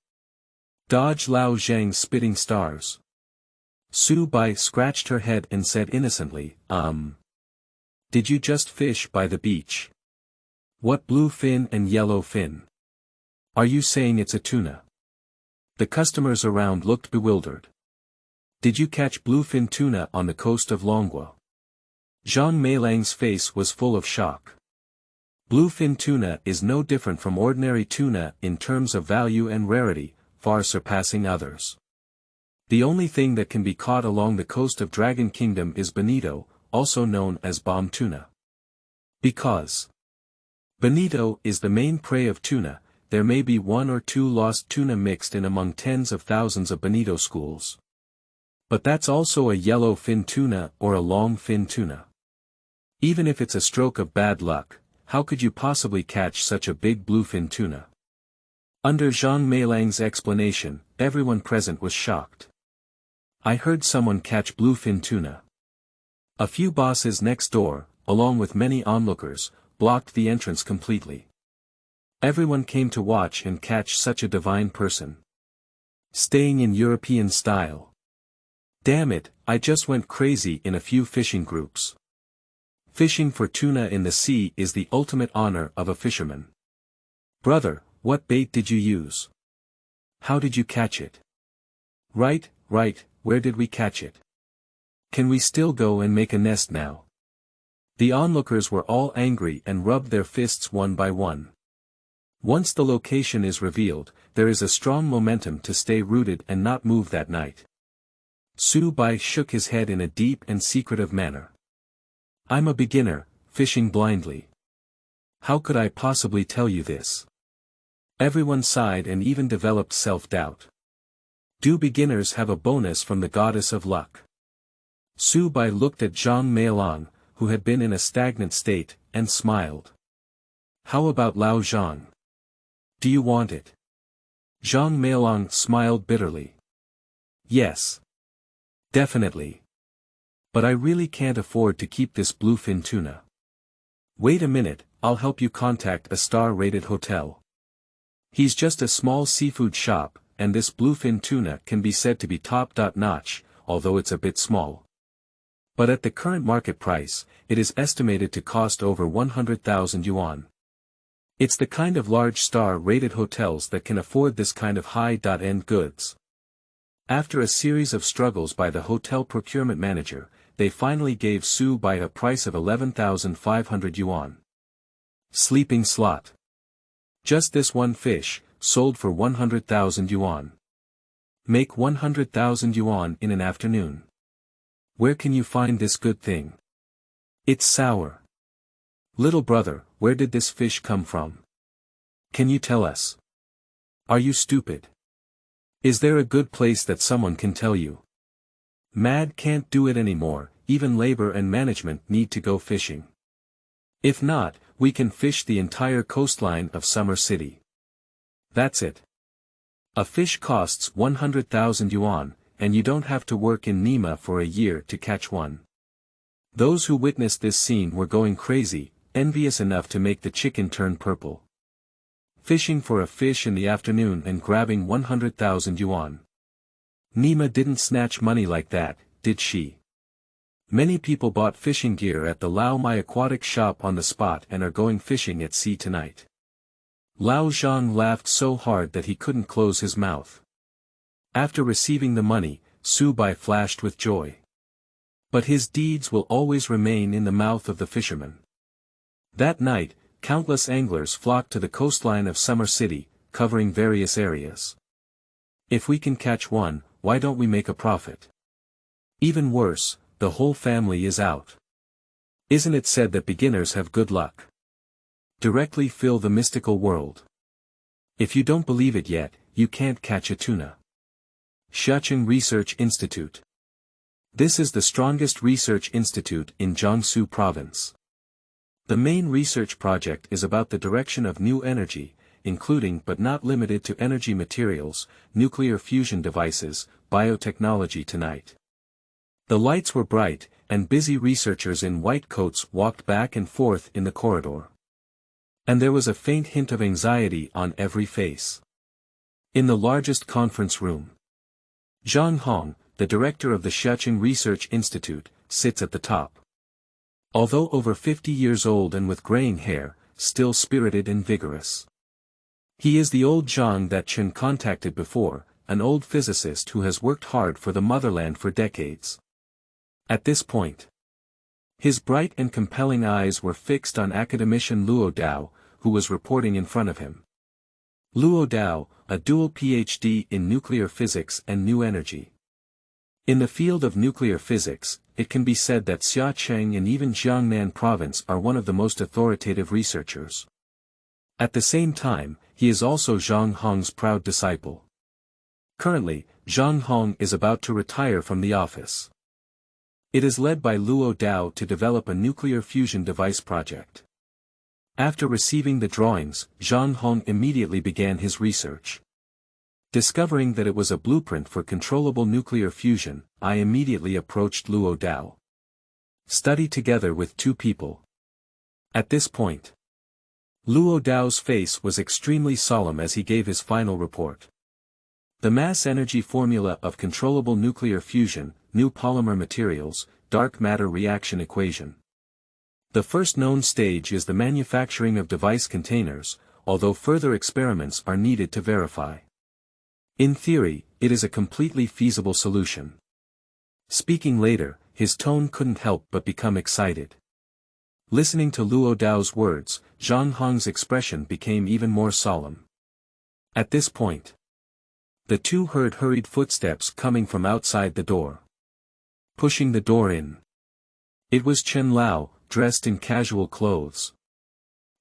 Dodge Lao Zhang spitting stars. Su Bai scratched her head and said innocently, Did you just fish by the beach? What blue fin and yellow fin? Are you saying it's a tuna? The customers around looked bewildered. Did you catch bluefin tuna on the coast of Longhua? Zhang Meilong's face was full of shock. Bluefin tuna is no different from ordinary tuna in terms of value and rarity, far surpassing others. The only thing that can be caught along the coast of Dragon Kingdom is bonito, also known as bomb tuna. Because bonito is the main prey of tuna, there may be one or two lost tuna mixed in among tens of thousands of bonito schools. But that's also a yellow fin tuna or a long fin tuna. Even if it's a stroke of bad luck, how could you possibly catch such a big bluefin tuna? Under Zhang Meilong's explanation, everyone present was shocked. I heard someone catch bluefin tuna. A few bosses next door, along with many onlookers, blocked the entrance completely. Everyone came to watch and catch such a divine person. Staying in European style. Damn it, I just went crazy in a few fishing groups. Fishing for tuna in the sea is the ultimate honor of a fisherman. Brother, what bait did you use? How did you catch it? Right, where did we catch it? Can we still go and make a nest now? The onlookers were all angry and rubbed their fists one by one. Once the location is revealed, there is a strong momentum to stay rooted and not move that night. Su Bai shook his head in a deep and secretive manner. I'm a beginner, fishing blindly. How could I possibly tell you this? Everyone sighed and even developed self-doubt. Do beginners have a bonus from the goddess of luck? Su Bai looked at Zhang Meilong, who had been in a stagnant state, and smiled. How about Lao Zhang? Do you want it? Zhang Meilong smiled bitterly. Yes. Definitely. But I really can't afford to keep this bluefin tuna. Wait a minute, I'll help you contact a star-rated hotel. He's just a small seafood shop, and this bluefin tuna can be said to be top-notch, although it's a bit small. But at the current market price, it is estimated to cost over 100,000 yuan. It's the kind of large star-rated hotels that can afford this kind of high-end goods. After a series of struggles by the hotel procurement manager, they finally gave Su Bai a price of 11,500 yuan. Sleeping slot. Just this one fish, sold for 100,000 yuan. Make 100,000 yuan in an afternoon. Where can you find this good thing? It's sour. Little brother, where did this fish come from? Can you tell us? Are you stupid? Is there a good place that someone can tell you? Mad can't do it anymore, even labor and management need to go fishing. If not, we can fish the entire coastline of Summer City. That's it. A fish costs 100,000 yuan, and you don't have to work in Nima for a year to catch one. Those who witnessed this scene were going crazy, envious enough to make the chicken turn purple. Fishing for a fish in the afternoon and grabbing 100,000 yuan. Nima didn't snatch money like that, did she? Many people bought fishing gear at the Lao Mai aquatic shop on the spot and are going fishing at sea tonight. Lao Zhang laughed so hard that he couldn't close his mouth. After receiving the money, Su Bai flashed with joy. But his deeds will always remain in the mouth of the fisherman. That night, countless anglers flocked to the coastline of Summer City, covering various areas. If we can catch one, why don't we make a profit? Even worse, the whole family is out. Isn't it said that beginners have good luck? Directly fill the mystical world. If you don't believe it yet, you can't catch a tuna. Xiaoqing Research Institute. This is the strongest research institute in Jiangsu province. The main research project is about the direction of new energy, including but not limited to energy materials, nuclear fusion devices, biotechnology tonight. The lights were bright, and busy researchers in white coats walked back and forth in the corridor. And there was a faint hint of anxiety on every face. In the largest conference room, Zhang Hong, the director of the Xiaoqing Research Institute, sits at the top. Although over 50 years old and with graying hair, still spirited and vigorous. He is the old Zhang that Chen contacted before, an old physicist who has worked hard for the motherland for decades. At this point, his bright and compelling eyes were fixed on academician Luo Dao, who was reporting in front of him. Luo Dao, a dual PhD in nuclear physics and new energy. In the field of nuclear physics, it can be said that Xiaoqing and even Jiangnan province are one of the most authoritative researchers. At the same time, he is also Zhang Hong's proud disciple. Currently, Zhang Hong is about to retire from the office. It is led by Luo Dao to develop a nuclear fusion device project. After receiving the drawings, Zhang Hong immediately began his research. Discovering that it was a blueprint for controllable nuclear fusion, I immediately approached Luo Dao. Study together with two people. At this point, Luo Dao's face was extremely solemn as he gave his final report. The mass energy formula of controllable nuclear fusion, new polymer materials, dark matter reaction equation. The first known stage is the manufacturing of device containers, although further experiments are needed to verify. In theory, it is a completely feasible solution. Speaking later, his tone couldn't help but become excited. Listening to Luo Dao's words, Zhang Hong's expression became even more solemn. At this point, the two heard hurried footsteps coming from outside the door. Pushing the door in, it was Chen Lao, dressed in casual clothes.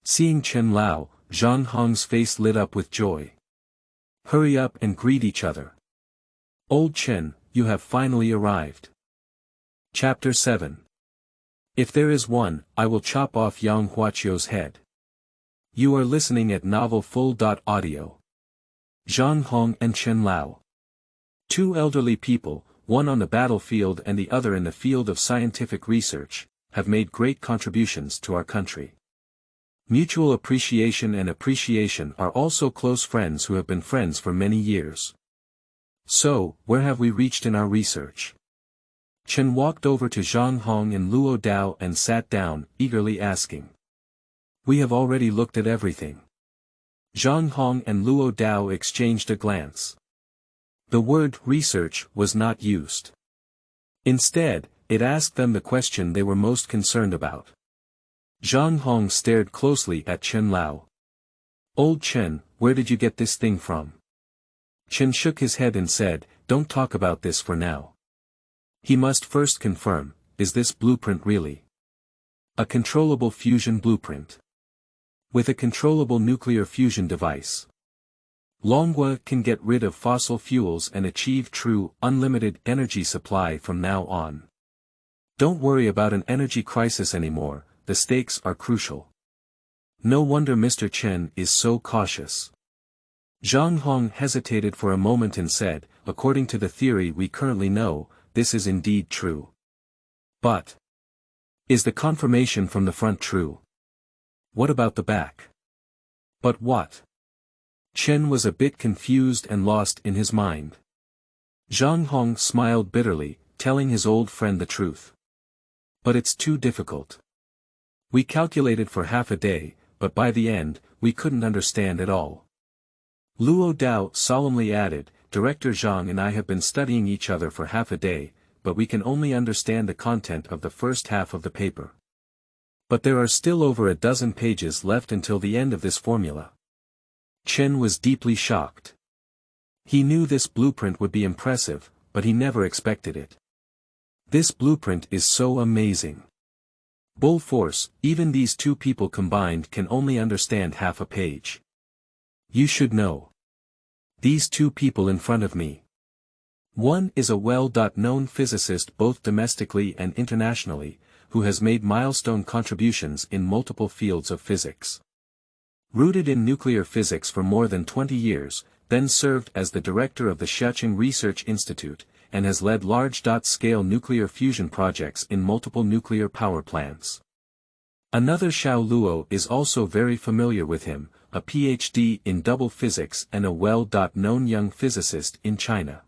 Seeing Chen Lao, Zhang Hong's face lit up with joy. Hurry up and greet each other. Old Chen, you have finally arrived. Chapter 7. If there is one, I will chop off Yang Huaqiu's head. You are listening at novelfull.audio. Zhang Hong and Chen Lao. Two elderly people, one on the battlefield and the other in the field of scientific research, have made great contributions to our country. Mutual appreciation and appreciation are also close friends who have been friends for many years. So, where have we reached in our research? Chen walked over to Zhang Hong and Luo Dao and sat down, eagerly asking. We have already looked at everything. Zhang Hong and Luo Dao exchanged a glance. The word research was not used. Instead, it asked them the question they were most concerned about. Zhang Hong stared closely at Chen Lao. Old Chen, where did you get this thing from? Chen shook his head and said, don't talk about this for now. He must first confirm, is this blueprint really a controllable fusion blueprint? With a controllable nuclear fusion device, Longhua can get rid of fossil fuels and achieve true, unlimited energy supply from now on. Don't worry about an energy crisis anymore, the stakes are crucial. No wonder Mr. Chen is so cautious. Zhang Hong hesitated for a moment and said, according to the theory we currently know, this is indeed true. But is the confirmation from the front true? What about the back? But what? Chen was a bit confused and lost in his mind. Zhang Hong smiled bitterly, telling his old friend the truth. But it's too difficult. We calculated for half a day, but by the end, we couldn't understand at all. Luo Dao solemnly added, Director Zhang and I have been studying each other for half a day, but we can only understand the content of the first half of the paper. But there are still over a dozen pages left until the end of this formula. Chen was deeply shocked. He knew this blueprint would be impressive, but he never expected it. This blueprint is so amazing. Bull force, even these two people combined can only understand half a page. You should know. These two people in front of me. One is a well-known physicist both domestically and internationally, who has made milestone contributions in multiple fields of physics. Rooted in nuclear physics for more than 20 years, then served as the director of the Xiaoqing Research Institute, and has led large-scale nuclear fusion projects in multiple nuclear power plants. Another Xiao Luo is also very familiar with him, a PhD in double physics and a well-known young physicist in China.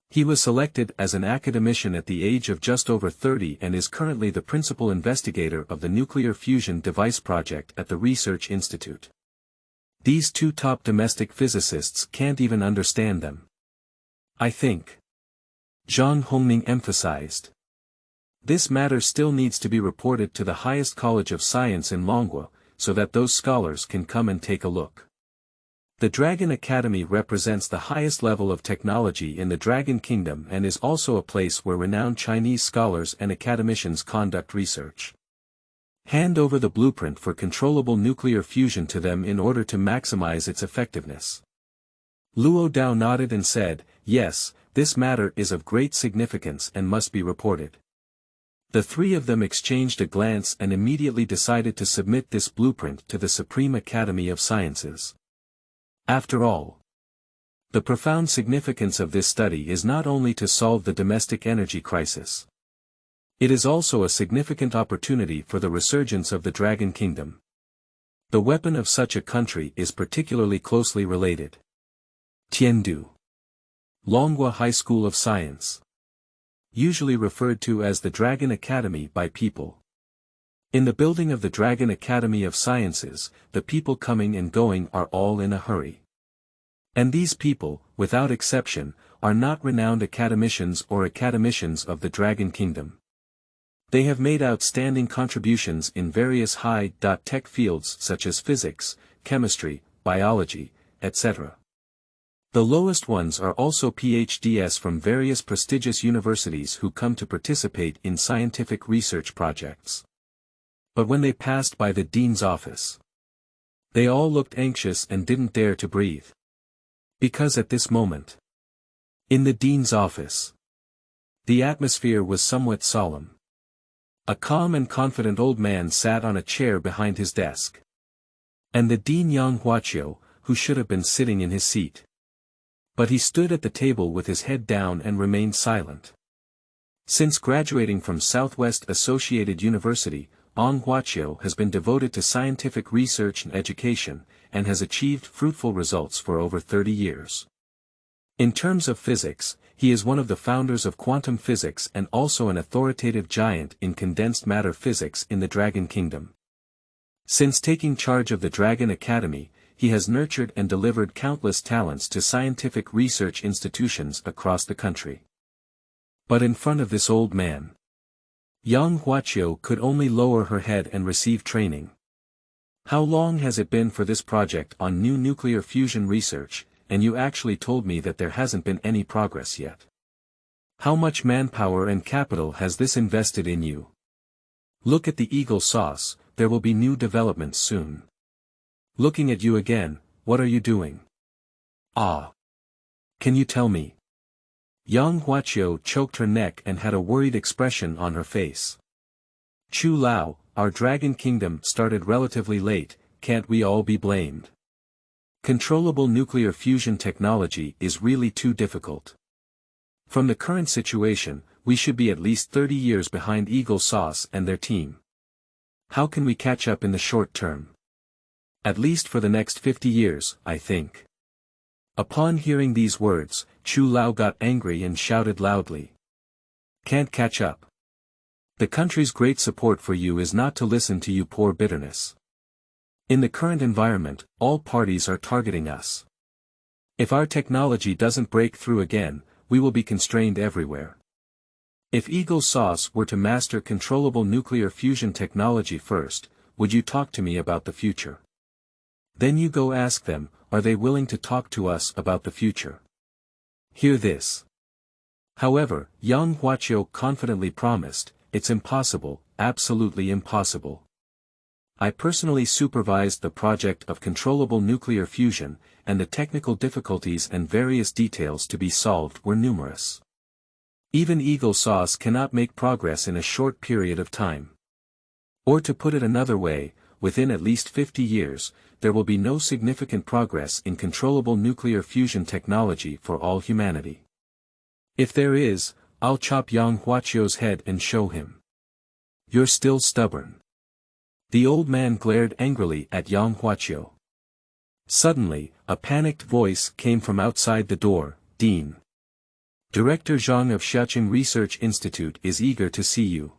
He was selected as an academician at the age of just over 30 and is currently the principal investigator of the nuclear fusion device project at the Research Institute. These two top domestic physicists can't even understand them. I think. Zhang Hongming emphasized. This matter still needs to be reported to the highest college of science in Longhua, so that those scholars can come and take a look. The Dragon Academy represents the highest level of technology in the Dragon Kingdom and is also a place where renowned Chinese scholars and academicians conduct research. Hand over the blueprint for controllable nuclear fusion to them in order to maximize its effectiveness. Luo Dao nodded and said, yes, this matter is of great significance and must be reported. The three of them exchanged a glance and immediately decided to submit this blueprint to the Supreme Academy of Sciences. After all, the profound significance of this study is not only to solve the domestic energy crisis. It is also a significant opportunity for the resurgence of the Dragon Kingdom. The weapon of such a country is particularly closely related. Tiandu. Longhua High School of Science. Usually referred to as the Dragon Academy by people. In the building of the Dragon Academy of Sciences, the people coming and going are all in a hurry. And these people, without exception, are not renowned academicians or academicians of the Dragon Kingdom. They have made outstanding contributions in various high-tech fields such as physics, chemistry, biology, etc. The lowest ones are also PhDs from various prestigious universities who come to participate in scientific research projects. But when they passed by the dean's office, they all looked anxious and didn't dare to breathe. Because at this moment, in the dean's office, the atmosphere was somewhat solemn. A calm and confident old man sat on a chair behind his desk. And the dean Yang Huaqiu, who should have been sitting in his seat. But he stood at the table with his head down and remained silent. Since graduating from Southwest Associated University, Yang Huaqiu has been devoted to scientific research and education, and has achieved fruitful results for over 30 years. In terms of physics, he is one of the founders of quantum physics and also an authoritative giant in condensed matter physics in the Dragon Kingdom. Since taking charge of the Dragon Academy, he has nurtured and delivered countless talents to scientific research institutions across the country. But in front of this old man, Yang Huaqiu could only lower her head and receive training. How long has it been for this project on new nuclear fusion research, and you actually told me that there hasn't been any progress yet? How much manpower and capital has this invested in you? Look at the eagle sauce, there will be new developments soon. Looking at you again, what are you doing? Ah. Can you tell me? Yang Huaqiu choked her neck and had a worried expression on her face. Chu Lao, our Dragon Kingdom started relatively late, can't we all be blamed? Controllable nuclear fusion technology is really too difficult. From the current situation, we should be at least 30 years behind Eagle Sauce and their team. How can we catch up in the short term? At least for the next 50 years, I think. Upon hearing these words, Chu Lao got angry and shouted loudly. Can't catch up. The country's great support for you is not to listen to you pour bitterness. In the current environment, all parties are targeting us. If our technology doesn't break through again, we will be constrained everywhere. If Eagle Sauce were to master controllable nuclear fusion technology first, would you talk to me about the future? Then you go ask them, are they willing to talk to us about the future? Hear this. However, Yang Huaqiu confidently promised, it's impossible, absolutely impossible. I personally supervised the project of controllable nuclear fusion, and the technical difficulties and various details to be solved were numerous. Even Eagle Sauce cannot make progress in a short period of time. Or to put it another way, within at least 50 years, there will be no significant progress in controllable nuclear fusion technology for all humanity. If there is, I'll chop Yang Huaqiu's head and show him. You're still stubborn. The old man glared angrily at Yang Huaqiu. Suddenly, a panicked voice came from outside the door, Dean. Director Zhang of Xiaoqing Research Institute is eager to see you.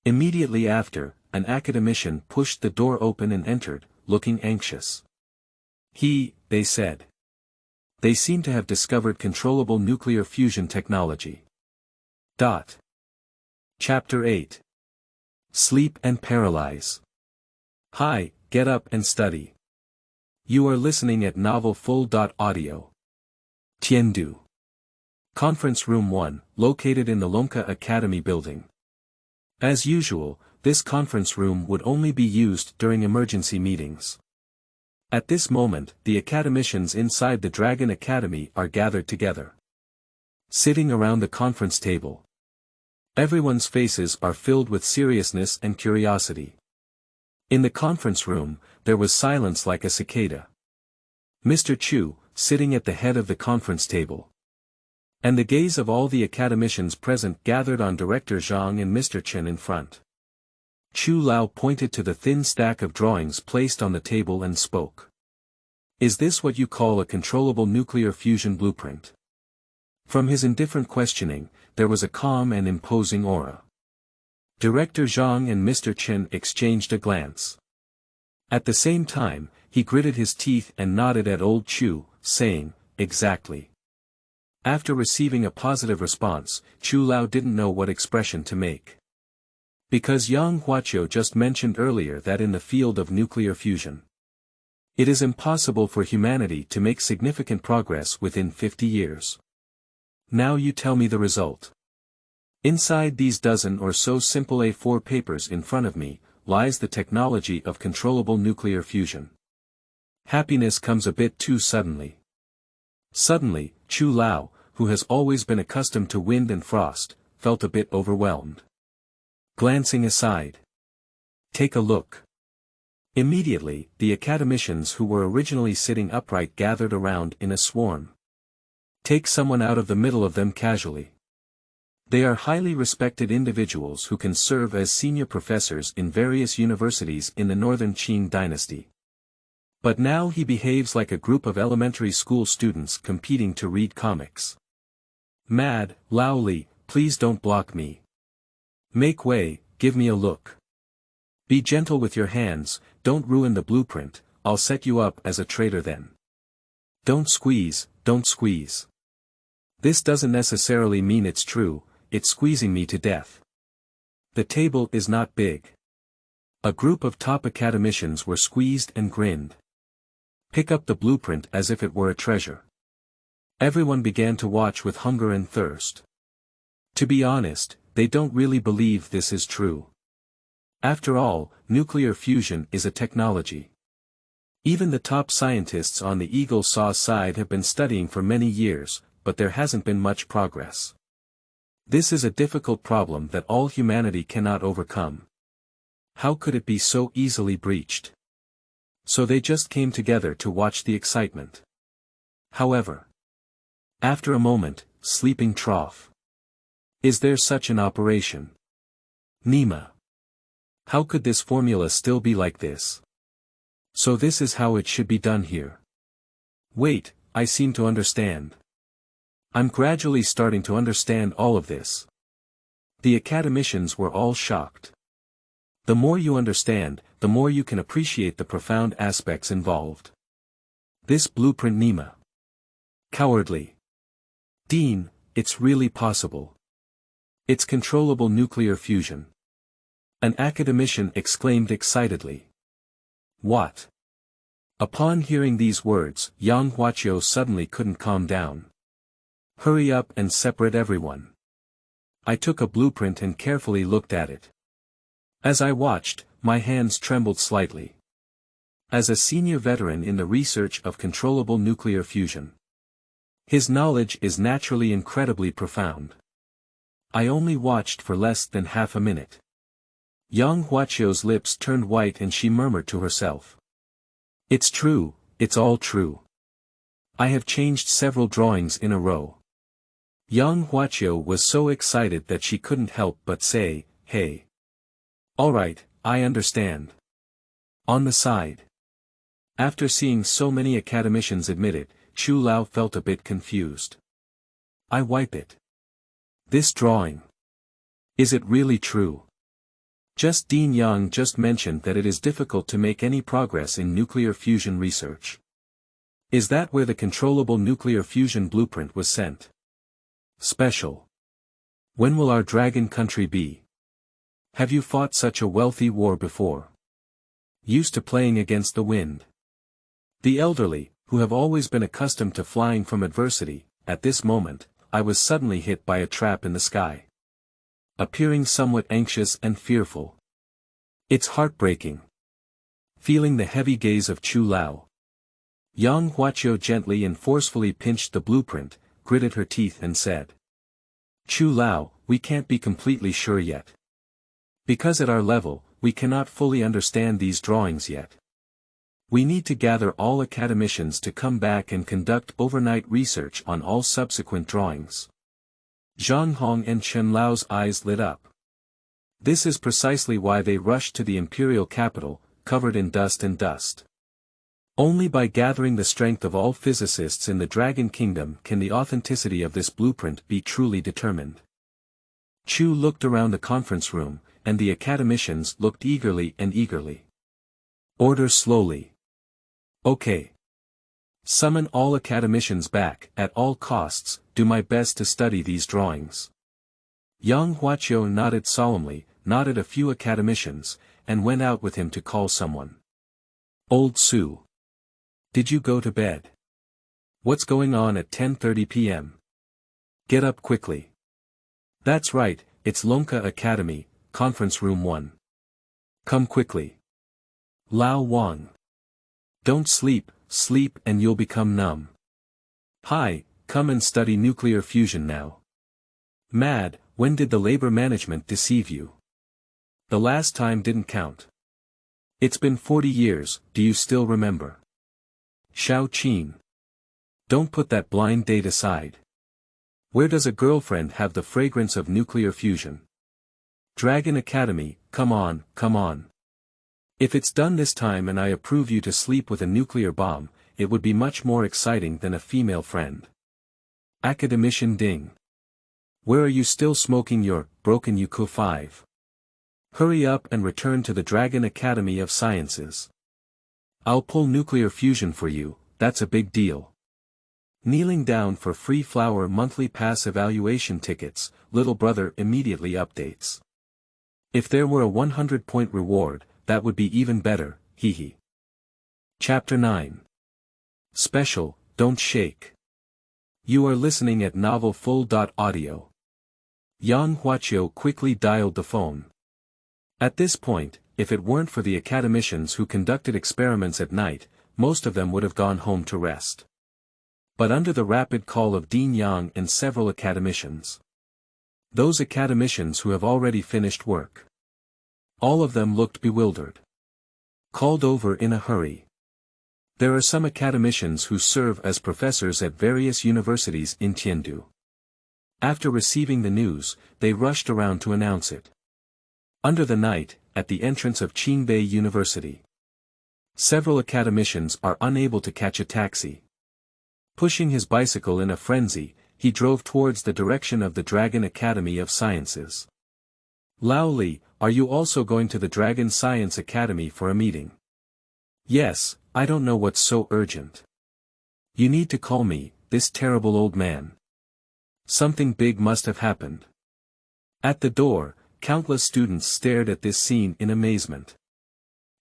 Immediately after, an academician pushed the door open and entered, looking anxious. They said. They seem to have discovered controllable nuclear fusion technology. Chapter 8. Sleep and Paralyze. Hi, get up and study. You are listening at novelfull.audio. Tiandu. Conference Room 1, located in the Longka Academy building. As usual, this conference room would only be used during emergency meetings. At this moment, the academicians inside the Dragon Academy are gathered together. Sitting around the conference table. Everyone's faces are filled with seriousness and curiosity. In the conference room, there was silence like a cicada. Mr. Chu, sitting at the head of the conference table. And the gaze of all the academicians present gathered on Director Zhang and Mr. Chen in front. Chu Lao pointed to the thin stack of drawings placed on the table and spoke. Is this what you call a controllable nuclear fusion blueprint? From his indifferent questioning, there was a calm and imposing aura. Director Zhang and Mr. Chen exchanged a glance. At the same time, he gritted his teeth and nodded at old Chu, saying, exactly. After receiving a positive response, Chu Lao didn't know what expression to make. Because Yang Huaqiu just mentioned earlier that in the field of nuclear fusion, it is impossible for humanity to make significant progress within 50 years. Now you tell me the result. Inside these dozen or so simple A4 papers in front of me, lies the technology of controllable nuclear fusion. Happiness comes a bit too suddenly. Suddenly, Chu Lao, who has always been accustomed to wind and frost, felt a bit overwhelmed. Glancing aside. Take a look. Immediately, the academicians who were originally sitting upright gathered around in a swarm. Take someone out of the middle of them casually. They are highly respected individuals who can serve as senior professors in various universities in the northern Qing dynasty. But now he behaves like a group of elementary school students competing to read comics. Mad, Lao Li, please don't block me. Make way, give me a look. Be gentle with your hands, don't ruin the blueprint, I'll set you up as a traitor then. Don't squeeze, don't squeeze. This doesn't necessarily mean it's true, it's squeezing me to death. The table is not big. A group of top academicians were squeezed and grinned. Pick up the blueprint as if it were a treasure. Everyone began to watch with hunger and thirst. To be honest, they don't really believe this is true. After all, nuclear fusion is a technology. Even the top scientists on the Eagle Saw side have been studying for many years, but there hasn't been much progress. This is a difficult problem that all humanity cannot overcome. How could it be so easily breached? So they just came together to watch the excitement. However, after a moment, sleeping Trough. Is there such an operation? Nima. How could this formula still be like this? So this is how it should be done here. Wait, I seem to understand. I'm gradually starting to understand all of this. The academicians were all shocked. The more you understand, the more you can appreciate the profound aspects involved. This blueprint Nima. Cowardly. Dean, it's really possible. It's controllable nuclear fusion. An academician exclaimed excitedly. What? Upon hearing these words, Yang Huaqiu suddenly couldn't calm down. Hurry up and separate everyone. I took a blueprint and carefully looked at it. As I watched, my hands trembled slightly. As a senior veteran in the research of controllable nuclear fusion, his knowledge is naturally incredibly profound. I only watched for less than half a minute. Yang Huaqiu's lips turned white and she murmured to herself. It's true, it's all true. I have changed several drawings in a row. Yang Huaqiu was so excited that she couldn't help but say, hey. Alright, I understand. On the side. After seeing so many academicians admit it, Chu Lao felt a bit confused. I wipe it. This drawing. Is it really true? Just Dean Yang just mentioned that it is difficult to make any progress in nuclear fusion research. Is that where the controllable nuclear fusion blueprint was sent? Special. When will our dragon country be? Have you fought such a wealthy war before? Used to playing against the wind. The elderly, who have always been accustomed to flying from adversity, at this moment, I was suddenly hit by a trap in the sky. Appearing somewhat anxious and fearful. It's heartbreaking. Feeling the heavy gaze of Chu Lao. Yang Huaqiu gently and forcefully pinched the blueprint, gritted her teeth and said. Chu Lao, we can't be completely sure yet. Because at our level, we cannot fully understand these drawings yet. We need to gather all academicians to come back and conduct overnight research on all subsequent drawings. Zhang Hong and Chen Lao's eyes lit up. This is precisely why they rushed to the imperial capital, covered in dust and dust. Only by gathering the strength of all physicists in the Dragon Kingdom can the authenticity of this blueprint be truly determined. Chu looked around the conference room, and the academicians looked eagerly and eagerly. Order slowly. Okay. Summon all academicians back, at all costs, do my best to study these drawings. Yang Huaqiu nodded solemnly, nodded a few academicians, and went out with him to call someone. Old Su. Did you go to bed? What's going on at 10:30 p.m.? Get up quickly. That's right, it's Lonka Academy, Conference Room 1. Come quickly. Lao Wang. Don't sleep, sleep and you'll become numb. Hi, come and study nuclear fusion now. Mad, when did the labor management deceive you? The last time didn't count. It's been 40 years, do you still remember? Xiao Qin. Don't put that blind date aside. Where does a girlfriend have the fragrance of nuclear fusion? Dragon Academy, come on, come on. If it's done this time and I approve you to sleep with a nuclear bomb, it would be much more exciting than a female friend. Academician Ding. Where are you still smoking your broken Yuku 5? Hurry up and return to the Dragon Academy of Sciences. I'll pull nuclear fusion for you, that's a big deal. Kneeling down for free flower monthly pass evaluation tickets, little brother immediately updates. If there were a 100-point reward, that would be even better, hee. Chapter 9. Special, don't shake. You are listening at novelfull.audio. Yang Huaqiu quickly dialed the phone. At this point, if it weren't for the academicians who conducted experiments at night, most of them would have gone home to rest. But under the rapid call of Dean Yang and several academicians. Those academicians who have already finished work. All of them looked bewildered. Called over in a hurry. There are some academicians who serve as professors at various universities in Tiandu. After receiving the news, they rushed around to announce it. Under the night, at the entrance of Qingbei University. Several academicians are unable to catch a taxi. Pushing his bicycle in a frenzy, he drove towards the direction of the Dragon Academy of Sciences. Lao Li, are you also going to the Dragon Science Academy for a meeting? Yes, I don't know what's so urgent. You need to call me, this terrible old man. Something big must have happened. At the door, countless students stared at this scene in amazement.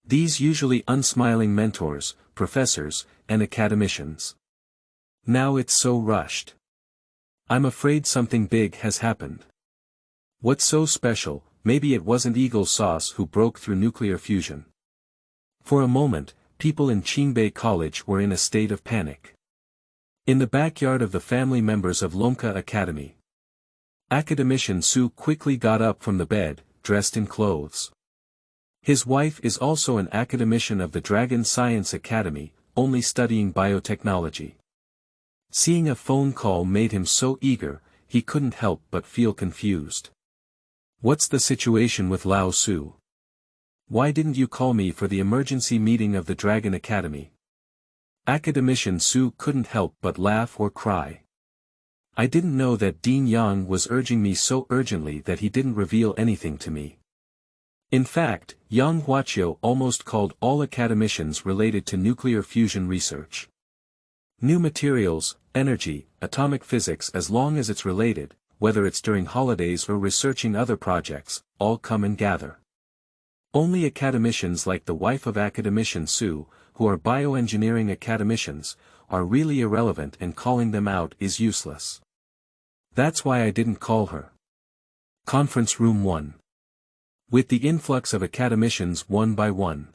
These usually unsmiling mentors, professors, and academicians. Now it's so rushed. I'm afraid something big has happened. What's so special? Maybe it wasn't Eagle Sauce who broke through nuclear fusion. For a moment, people in Qingbei College were in a state of panic. In the backyard of the family members of Lomka Academy, academician Su quickly got up from the bed, dressed in clothes. His wife is also an academician of the Dragon Science Academy, only studying biotechnology. Seeing a phone call made him so eager, he couldn't help but feel confused. What's the situation with Lao Su? Why didn't you call me for the emergency meeting of the Dragon Academy? Academician Su couldn't help but laugh or cry. I didn't know that Dean Yang was urging me so urgently that he didn't reveal anything to me. In fact, Yang Huaqiu almost called all academicians related to nuclear fusion research. New materials, energy, atomic physics, as long as it's related, whether it's during holidays or researching other projects, all come and gather. Only academicians like the wife of academician Su, who are bioengineering academicians, are really irrelevant, and calling them out is useless. That's why I didn't call her. Conference Room 1. With the influx of academicians one by one.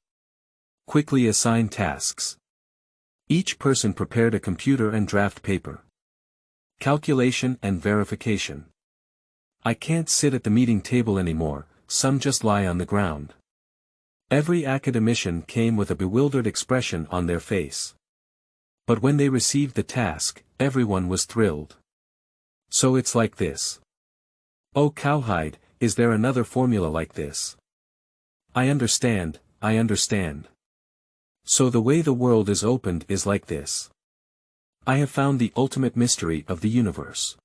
Quickly assign tasks. Each person prepared a computer and draft paper. Calculation and verification. I can't sit at the meeting table anymore, some just lie on the ground. Every academician came with a bewildered expression on their face. But when they received the task, everyone was thrilled. So it's like this. Oh cowhide, is there another formula like this? I understand, I understand. So the way the world is opened is like this. I have found the ultimate mystery of the universe.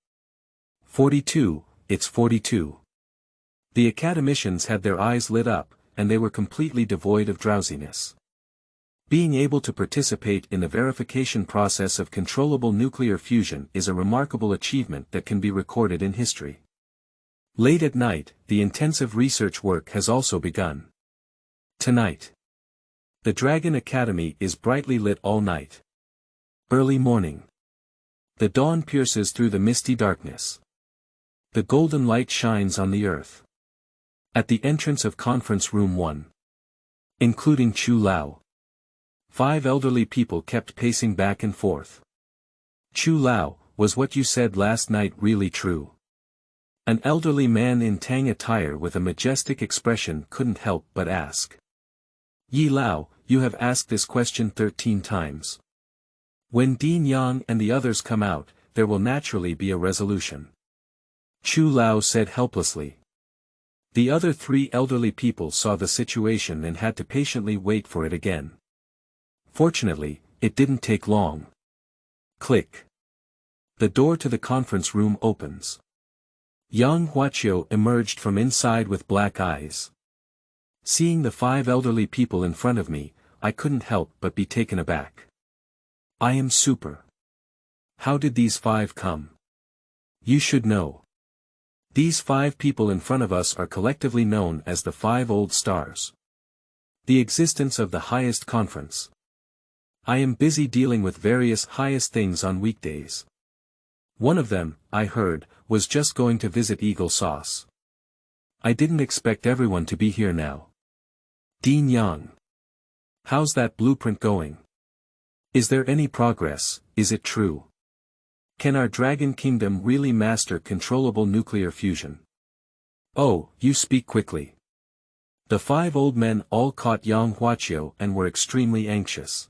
42, it's 42. The academicians had their eyes lit up, and they were completely devoid of drowsiness. Being able to participate in the verification process of controllable nuclear fusion is a remarkable achievement that can be recorded in history. Late at night, the intensive research work has also begun. Tonight, the Dragon Academy is brightly lit all night. Early morning. The dawn pierces through the misty darkness. The golden light shines on the earth. At the entrance of Conference Room 1. Including Chu Lao. 5 elderly people kept pacing back and forth. Chu Lao, was what you said last night really true? An elderly man in Tang attire with a majestic expression couldn't help but ask. Yi Lao, you have asked this question 13 times. When Dean Yang and the others come out, there will naturally be a resolution. Chu Lao said helplessly. The other 3 elderly people saw the situation and had to patiently wait for it again. Fortunately, it didn't take long. Click. The door to the conference room opens. Yang Huaqiu emerged from inside with black eyes. Seeing the 5 elderly people in front of me, I couldn't help but be taken aback. I am super. How did these 5 come? You should know. These 5 people in front of us are collectively known as the 5 old stars. The existence of the highest conference. I am busy dealing with various highest things on weekdays. One of them, I heard, was just going to visit Eagle Sauce. I didn't expect everyone to be here now. Dean Yang. How's that blueprint going? Is there any progress? Is it true? Can our Dragon Kingdom really master controllable nuclear fusion? Oh, you speak quickly. The 5 old men all caught Yang Huaqiu and were extremely anxious.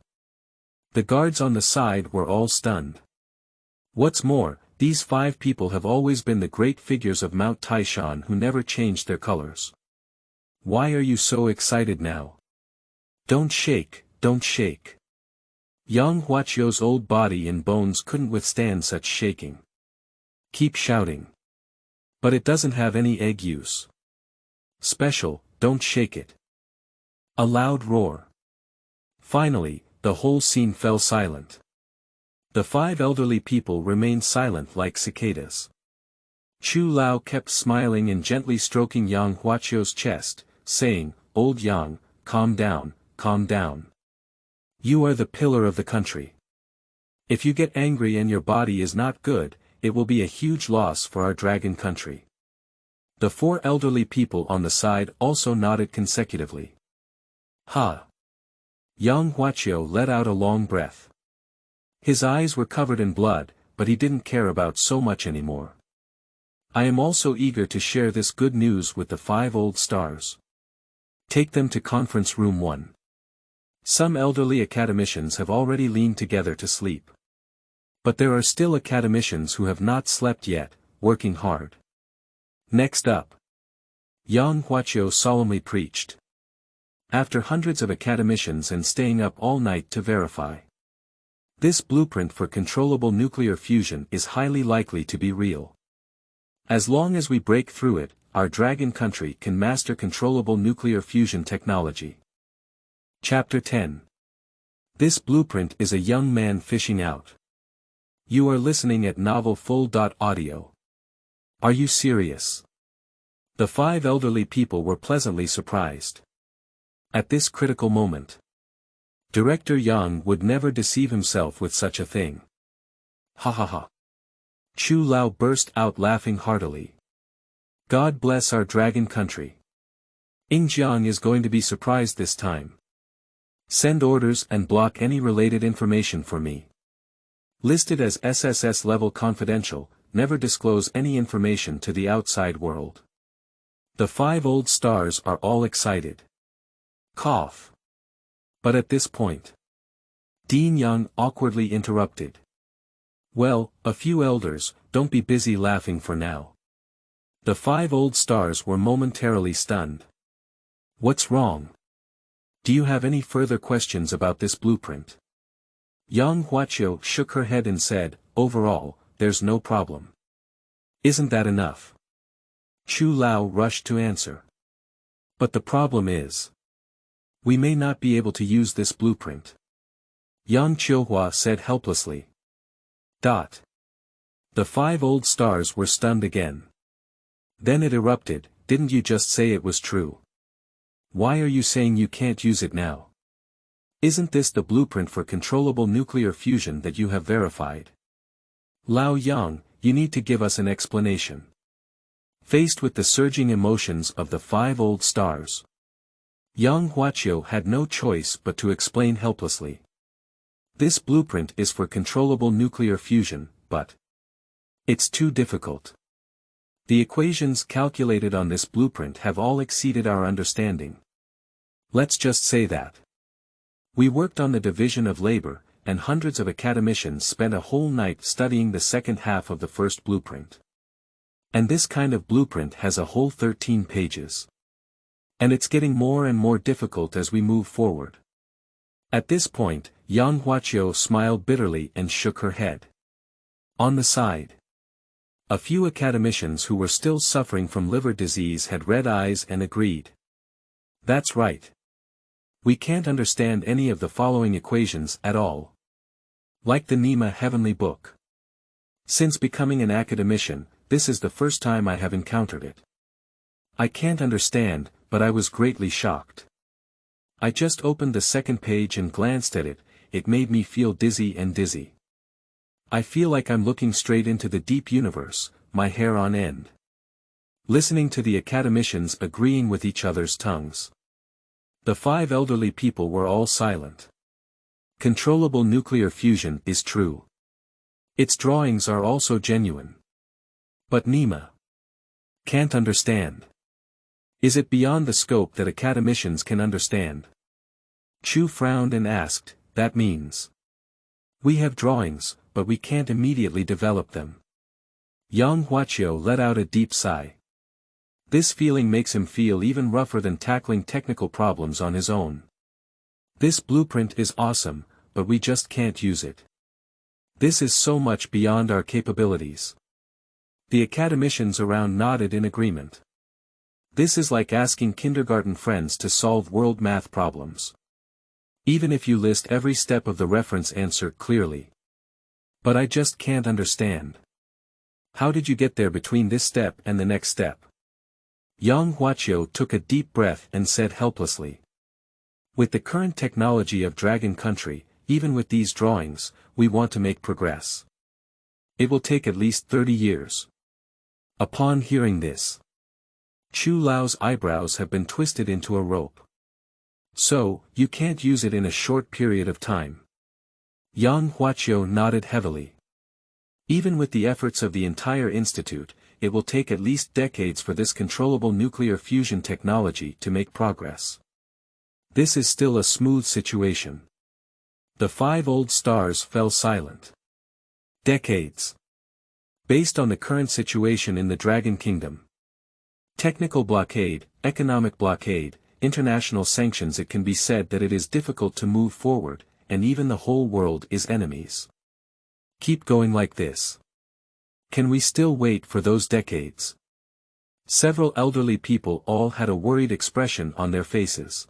The guards on the side were all stunned. What's more, these 5 people have always been the great figures of Mount Taishan who never changed their colors. Why are you so excited now? Don't shake, don't shake. Yang Huaqiu's old body and bones couldn't withstand such shaking. Keep shouting. But it doesn't have any egg use. Special, don't shake it. A loud roar. Finally, the whole scene fell silent. The 5 elderly people remained silent like cicadas. Chu Lao kept smiling and gently stroking Yang Huaqiu's chest, saying, "Old Yang, calm down, calm down. You are the pillar of the country. If you get angry and your body is not good, it will be a huge loss for our dragon country." The 4 elderly people on the side also nodded consecutively. Ha! Yang Huaqiu let out a long breath. His eyes were covered in blood, but he didn't care about so much anymore. I am also eager to share this good news with the 5 old stars. Take them to conference room 1. Some elderly academicians have already leaned together to sleep. But there are still academicians who have not slept yet, working hard. Next up. Yang Huaqiu solemnly preached. After hundreds of academicians and staying up all night to verify. This blueprint for controllable nuclear fusion is highly likely to be real. As long as we break through it, our dragon country can master controllable nuclear fusion technology. Chapter 10. This blueprint is a young man fishing out. You are listening at novelfull.audio. Are you serious? The 5 elderly people were pleasantly surprised. At this critical moment, Director Yang would never deceive himself with such a thing. Ha ha ha. Chu Lao burst out laughing heartily. God bless our dragon country. Jiang is going to be surprised this time. Send orders and block any related information for me. Listed as SSS level confidential, never disclose any information to the outside world. The 5 old stars are all excited. Cough. But at this point, Dean Young awkwardly interrupted. Well, a few elders, don't be busy laughing for now. The 5 old stars were momentarily stunned. What's wrong? Do you have any further questions about this blueprint? Yang Huaqiu shook her head and said, overall, there's no problem. Isn't that enough? Chu Lao rushed to answer. But the problem is, we may not be able to use this blueprint. Yang Huaqiu said helplessly. The 5 old stars were stunned again. Then it erupted, didn't you just say it was true? Why are you saying you can't use it now? Isn't this the blueprint for controllable nuclear fusion that you have verified? Lao Yang, you need to give us an explanation. Faced with the surging emotions of the 5 old stars, Yang Huaqiu had no choice but to explain helplessly. This blueprint is for controllable nuclear fusion, but it's too difficult. The equations calculated on this blueprint have all exceeded our understanding. Let's just say that. We worked on the division of labor, and hundreds of academicians spent a whole night studying the second half of the first blueprint. And this kind of blueprint has a whole 13 pages. And it's getting more and more difficult as we move forward. At this point, Yang Huaqiu smiled bitterly and shook her head. On the side, a few academicians who were still suffering from liver disease had red eyes and agreed. That's right. We can't understand any of the following equations at all. Like the Nema Heavenly Book. Since becoming an academician, this is the first time I have encountered it. I can't understand, but I was greatly shocked. I just opened the second page and glanced at it, it made me feel dizzy and dizzy. I feel like I'm looking straight into the deep universe, my hair on end. Listening to the academicians agreeing with each other's tongues. The 5 elderly people were all silent. Controllable nuclear fusion is true. Its drawings are also genuine. But Nema can't understand. Is it beyond the scope that academicians can understand? Chu frowned and asked, that means? We have drawings, but we can't immediately develop them. Yang Huaqiu let out a deep sigh. This feeling makes him feel even rougher than tackling technical problems on his own. This blueprint is awesome, but we just can't use it. This is so much beyond our capabilities. The academicians around nodded in agreement. This is like asking kindergarten friends to solve world math problems. Even if you list every step of the reference answer clearly. But I just can't understand. How did you get there between this step and the next step? Yang Huaqiu took a deep breath and said helplessly. With the current technology of Dragon Country, even with these drawings, we want to make progress. It will take at least 30 years. Upon hearing this, Chu Lao's eyebrows have been twisted into a rope. So, you can't use it in a short period of time. Yang Huaqiu nodded heavily. Even with the efforts of the entire institute, it will take at least decades for this controllable nuclear fusion technology to make progress. This is still a smooth situation. The 5 old stars fell silent. Decades. Based on the current situation in the Dragon Kingdom. Technical blockade, economic blockade, international sanctions, it can be said that it is difficult to move forward, and even the whole world is enemies. Keep going like this. Can we still wait for those decades? Several elderly people all had a worried expression on their faces.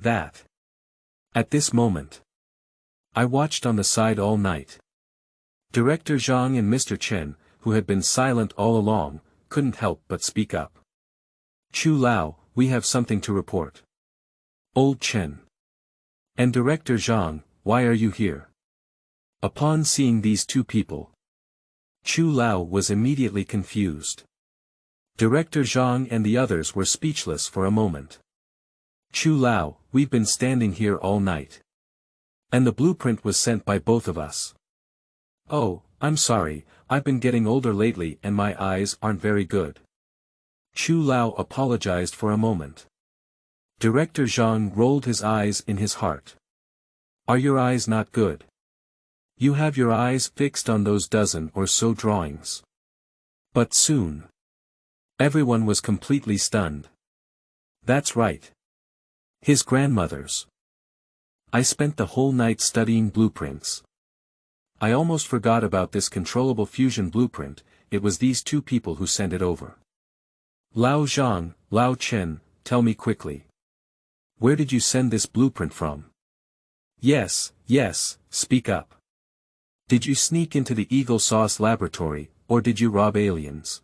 At this moment, I watched on the side all night. Director Zhang and Mr. Chen, who had been silent all along, couldn't help but speak up. Chu Lao, we have something to report. Old Chen. And Director Zhang, why are you here? Upon seeing these two people, Chu Lao was immediately confused. Director Zhang and the others were speechless for a moment. Chu Lao, we've been standing here all night. And the blueprint was sent by both of us. Oh, I'm sorry, I've been getting older lately and my eyes aren't very good. Chu Lao apologized for a moment. Director Zhang rolled his eyes in his heart. Are your eyes not good? You have your eyes fixed on those dozen or so drawings. But soon. Everyone was completely stunned. That's right. His grandmother's. I spent the whole night studying blueprints. I almost forgot about this controllable fusion blueprint, it was these two people who sent it over. Lao Zhang, Lao Chen, tell me quickly. Where did you send this blueprint from? Yes, speak up. Did you sneak into the Eagle Sauce laboratory, or did you rob aliens?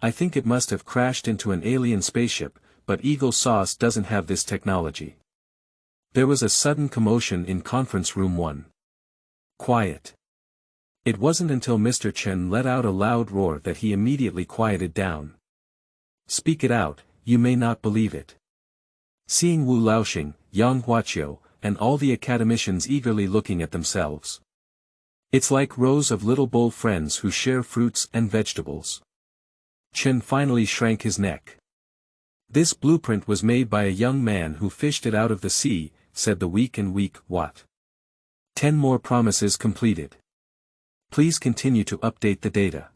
I think it must have crashed into an alien spaceship, but Eagle Sauce doesn't have this technology. There was a sudden commotion in conference room 1. Quiet. It wasn't until Mr. Chen let out a loud roar that he immediately quieted down. Speak it out, you may not believe it. Seeing Wu Laoxing, Yang Huaqiu, and all the academicians eagerly looking at themselves. It's like rows of little bowl friends who share fruits and vegetables. Chen finally shrank his neck. This blueprint was made by a young man who fished it out of the sea, said the weak and weak what? 10 more promises completed. Please continue to update the data.